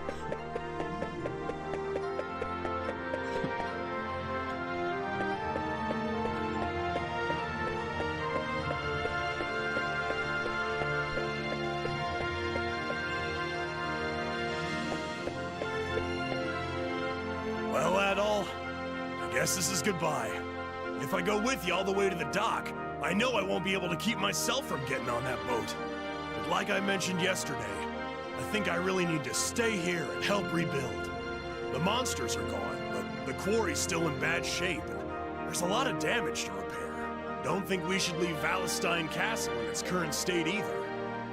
Well, Adol, I guess this is goodbye. If I go with you all the way to the dock, I know I won't be able to keep myself from getting on that boat. But like I mentioned yesterday, I think I really need to stay here and help rebuild. The monsters are gone, but the quarry's still in bad shape, and there's a lot of damage to repair. Don't think we should leave Valestein Castle in its current state either.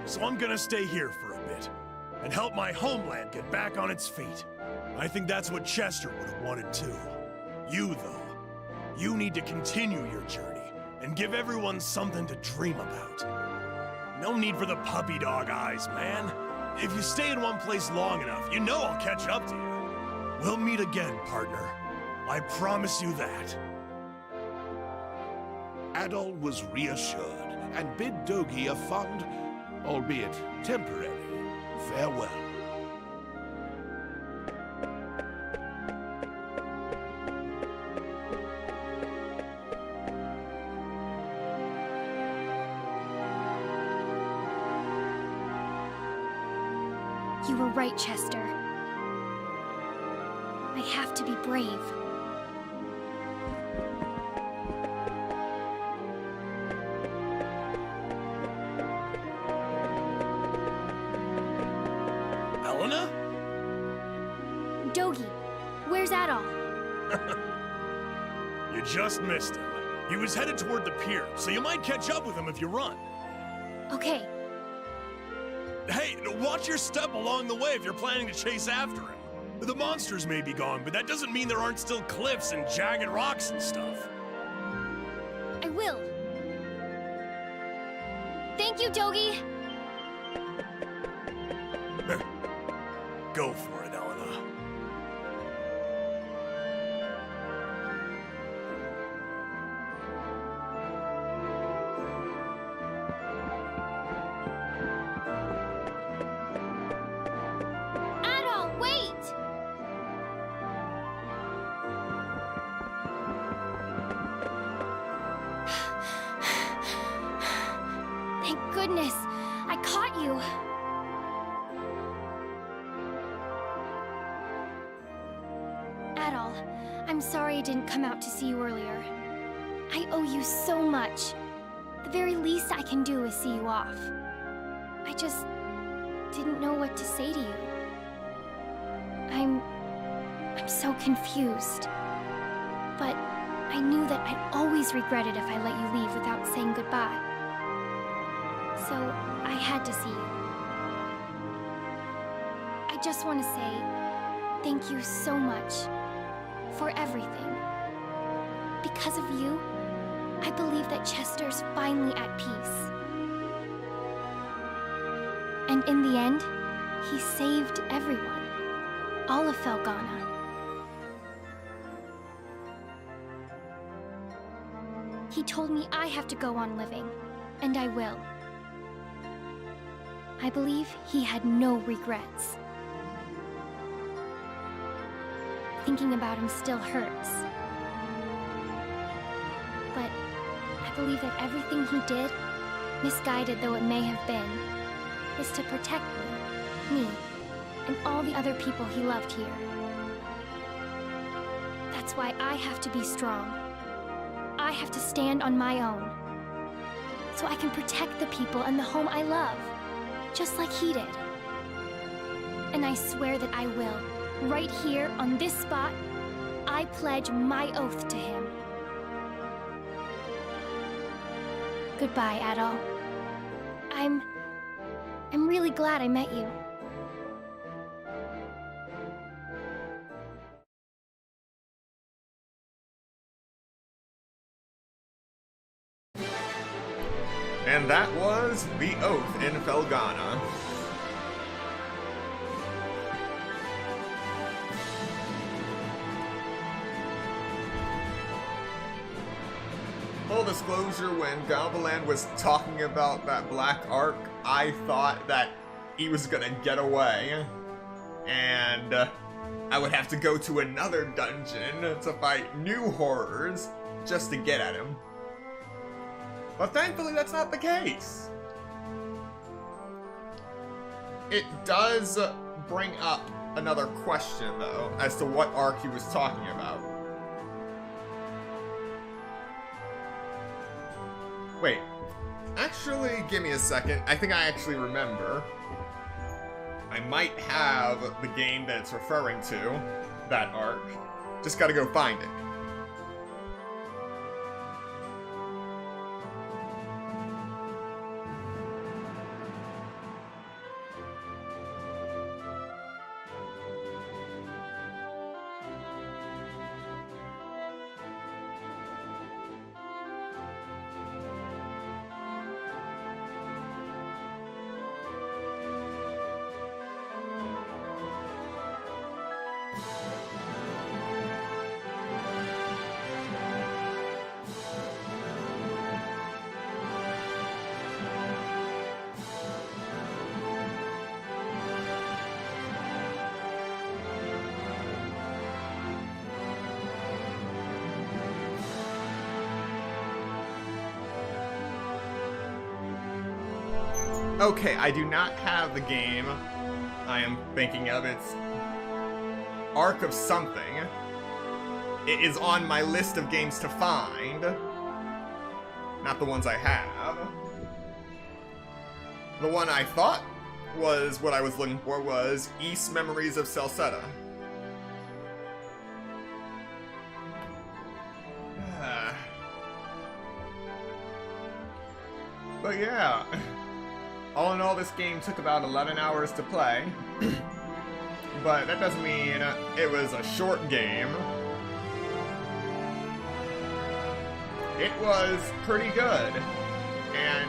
So I'm gonna stay here for a bit, and help my homeland get back on its feet. I think that's what Chester would have wanted too. You, though, you need to continue your journey, and give everyone something to dream about. No need for the puppy dog eyes, man. If you stay in one place long enough, you know I'll catch up to you. We'll meet again, partner. I promise you that. Adol was reassured and bid Dogi a fond, albeit temporary, farewell. You were right, Chester. I have to be brave. Elena? Dogi, where's Adol? You just missed him. He was headed toward the pier, so you might catch up with him if you run. Okay, Hey, watch your step along the way if you're planning to chase after him. The monsters may be gone, but that doesn't mean there aren't still cliffs and jagged rocks and stuff. I will. Thank you, Dogi. Go for it, Elena. Adol, wait! Thank goodness, I caught you. Adol, I'm sorry I didn't come out to see you earlier. I owe you so much. The very least I can do is see you off. I just didn't know what to say to you. I'm so confused. But I knew that I'd always regret it if I let you leave without saying goodbye. So I had to see you. I just want to say thank you so much for everything. Because of you, I believe that Chester's finally at peace. And in the end, he saved everyone. All of Felghana. He told me I have to go on living, and I will. I believe he had no regrets. Thinking about him still hurts. But I believe that everything he did, misguided though it may have been, is to protect me, and all the other people he loved here. That's why I have to be strong. I have to stand on my own, so I can protect the people and the home I love, just like he did. And I swear that I will. Right here, on this spot, I pledge my oath to him. Goodbye, Adol. I'm really glad I met you. And that was The Oath in Felghana. Full disclosure, when Galbaland was talking about that black arc, I thought that he was gonna get away, and I would have to go to another dungeon to fight new horrors just to get at him. But thankfully, that's not the case. It does bring up another question, though, as to what arc he was talking about. Wait, actually, give me a second. I think I actually remember. I might have the game that it's referring to, that arc. Just gotta go find it. Okay, I do not have the game I am thinking of. It's Ark of something. It is on my list of games to find. Not the ones I have. The one I thought was what I was looking for was Ys Memories of Celceta. But yeah, all in all, this game took about 11 hours to play. But that doesn't mean it was a short game. It was pretty good. And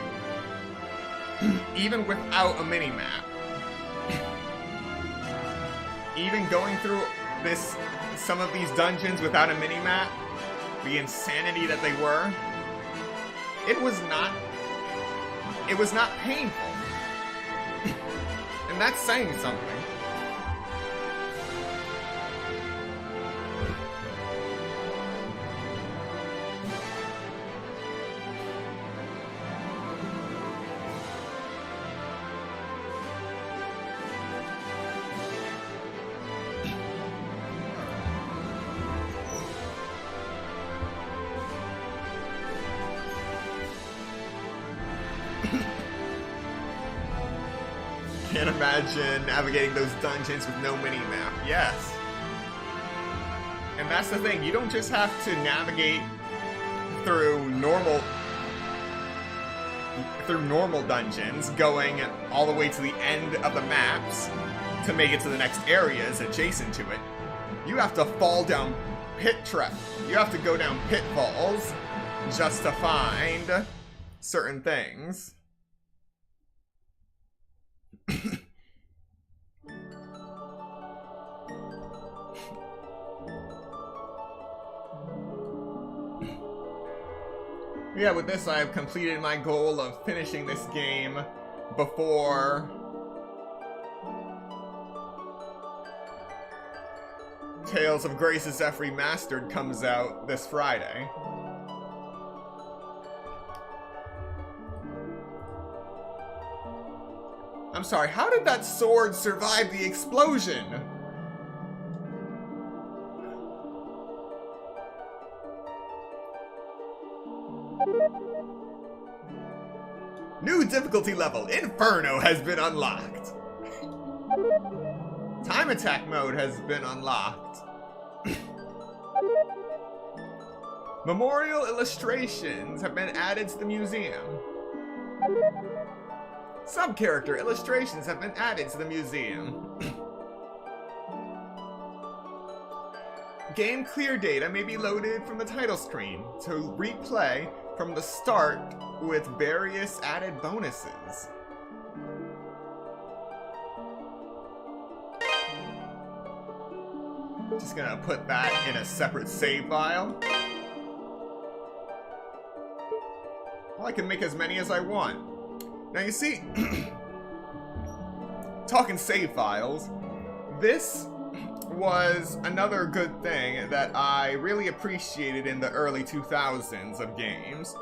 even without a mini-map, even going through some of these dungeons without a mini-map, the insanity that they were, it was not painful. And that's saying something. Can't imagine navigating those dungeons with no mini-map. Yes. And that's the thing, you don't just have to navigate through normal dungeons, going all the way to the end of the maps to make it to the next areas adjacent to it. You have to fall down you have to go down pitfalls just to find certain things. Yeah, with this I have completed my goal of finishing this game before Tales of Graces F Remastered comes out this Friday. I'm sorry, how did that sword survive the explosion? New difficulty level, Inferno, has been unlocked. Time attack mode has been unlocked. Memorial illustrations have been added to the museum. Sub-character illustrations have been added to the museum. Game clear data may be loaded from the title screen to replay from the start with various added bonuses. Just gonna put that in a separate save file. Well, I can make as many as I want. Now you see, talking save files, this was another good thing that I really appreciated in the early 2000s of games.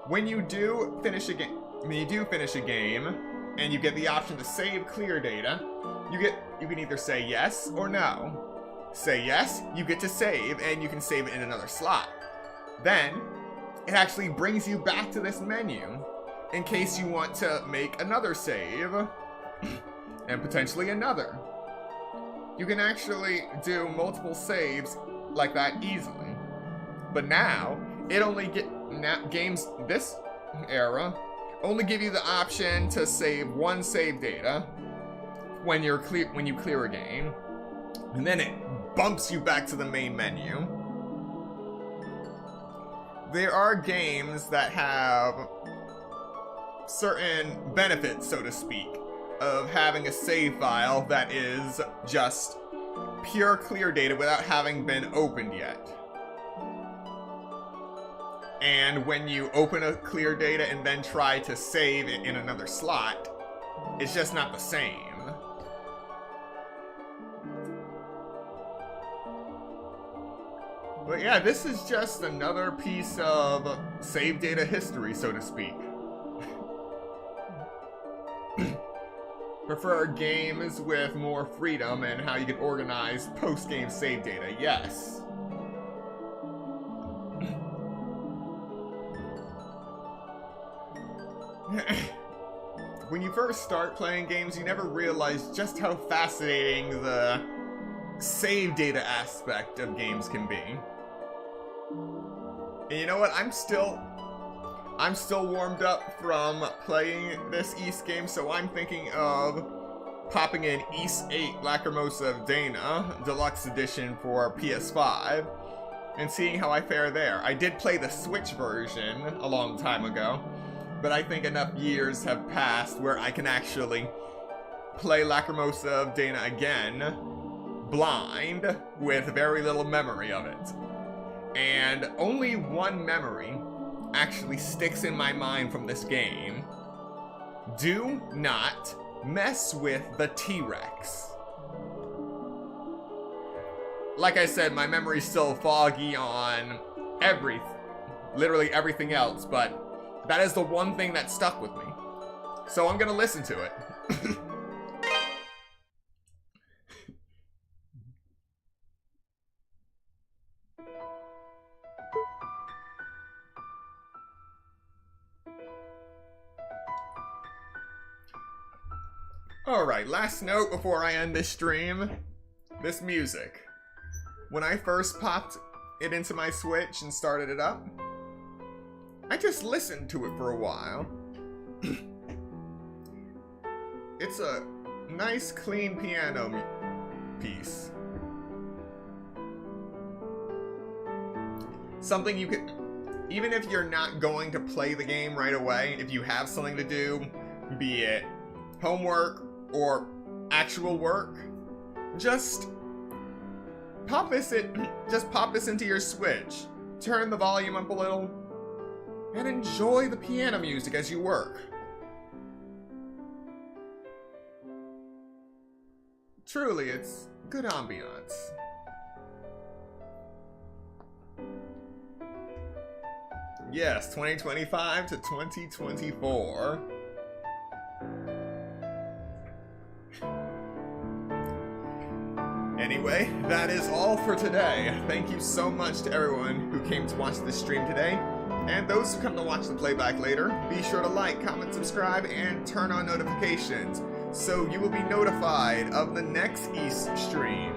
When you do finish a game, and you get the option to save clear data, you can either say yes or no. Say yes, you get to save, and you can save it in another slot. Then, it actually brings you back to this menu in case you want to make another save, and potentially another. You can actually do multiple saves like that easily. But now, games this era only give you the option to save one save data when you clear a game, and then it bumps you back to the main menu. There are games that have certain benefits, so to speak, of having a save file that is just pure clear data without having been opened yet. And when you open a clear data and then try to save it in another slot, it's just not the same. But yeah, this is just another piece of save data history, so to speak. Prefer games with more freedom and how you can organize post-game save data. Yes. When you first start playing games, you never realize just how fascinating the save data aspect of games can be. And you know what? I'm still warmed up from playing this Ys game, so I'm thinking of popping in Ys 8 Lacrimosa of Dana Deluxe Edition for PS5 and seeing how I fare there. I did play the Switch version a long time ago, but I think enough years have passed where I can actually play Lacrimosa of Dana again, blind, with very little memory of it. And only one memory actually sticks in my mind from this game. Do not mess with the T-Rex. Like I said, my memory's still foggy on literally everything else, but that is the one thing that stuck with me. So I'm gonna listen to it. Alright, last note before I end this stream. This music. When I first popped it into my Switch and started it up, I just listened to it for a while. It's a nice, clean piano piece. Something you could, even if you're not going to play the game right away, if you have something to do, be it homework or actual work, just pop this into your Switch. Turn the volume up a little and enjoy the piano music as you work. Truly, it's good ambiance. Yes, 2025 to 2024. Anyway, that is all for today. Thank you so much to everyone who came to watch this stream today. And those who come to watch the playback later, be sure to like, comment, subscribe, and turn on notifications so you will be notified of the next Ys stream,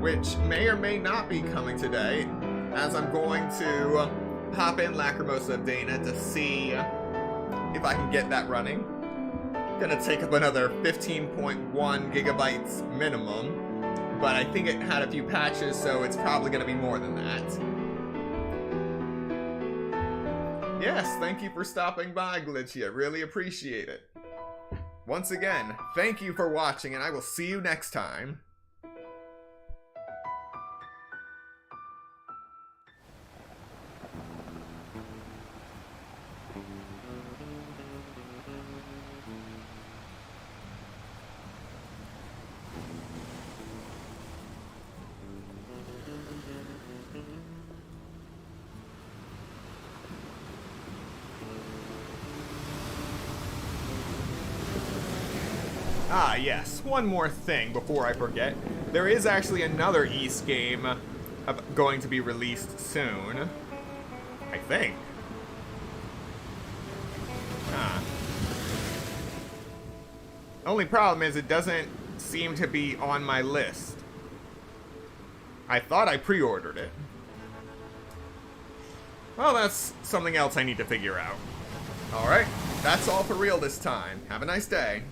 which may or may not be coming today, as I'm going to hop in Lacrimosa of Dana to see if I can get that running. Gonna take up another 15.1 gigabytes minimum, but I think it had a few patches, so it's probably gonna be more than that. Yes, thank you for stopping by, Glitchy. I really appreciate it. Once again, thank you for watching, and I will see you next time. Ah, yes, one more thing before I forget. There is actually another Ys game going to be released soon. I think. Only problem is it doesn't seem to be on my list. I thought I pre-ordered it. Well, that's something else I need to figure out. Alright, that's all for real this time. Have a nice day.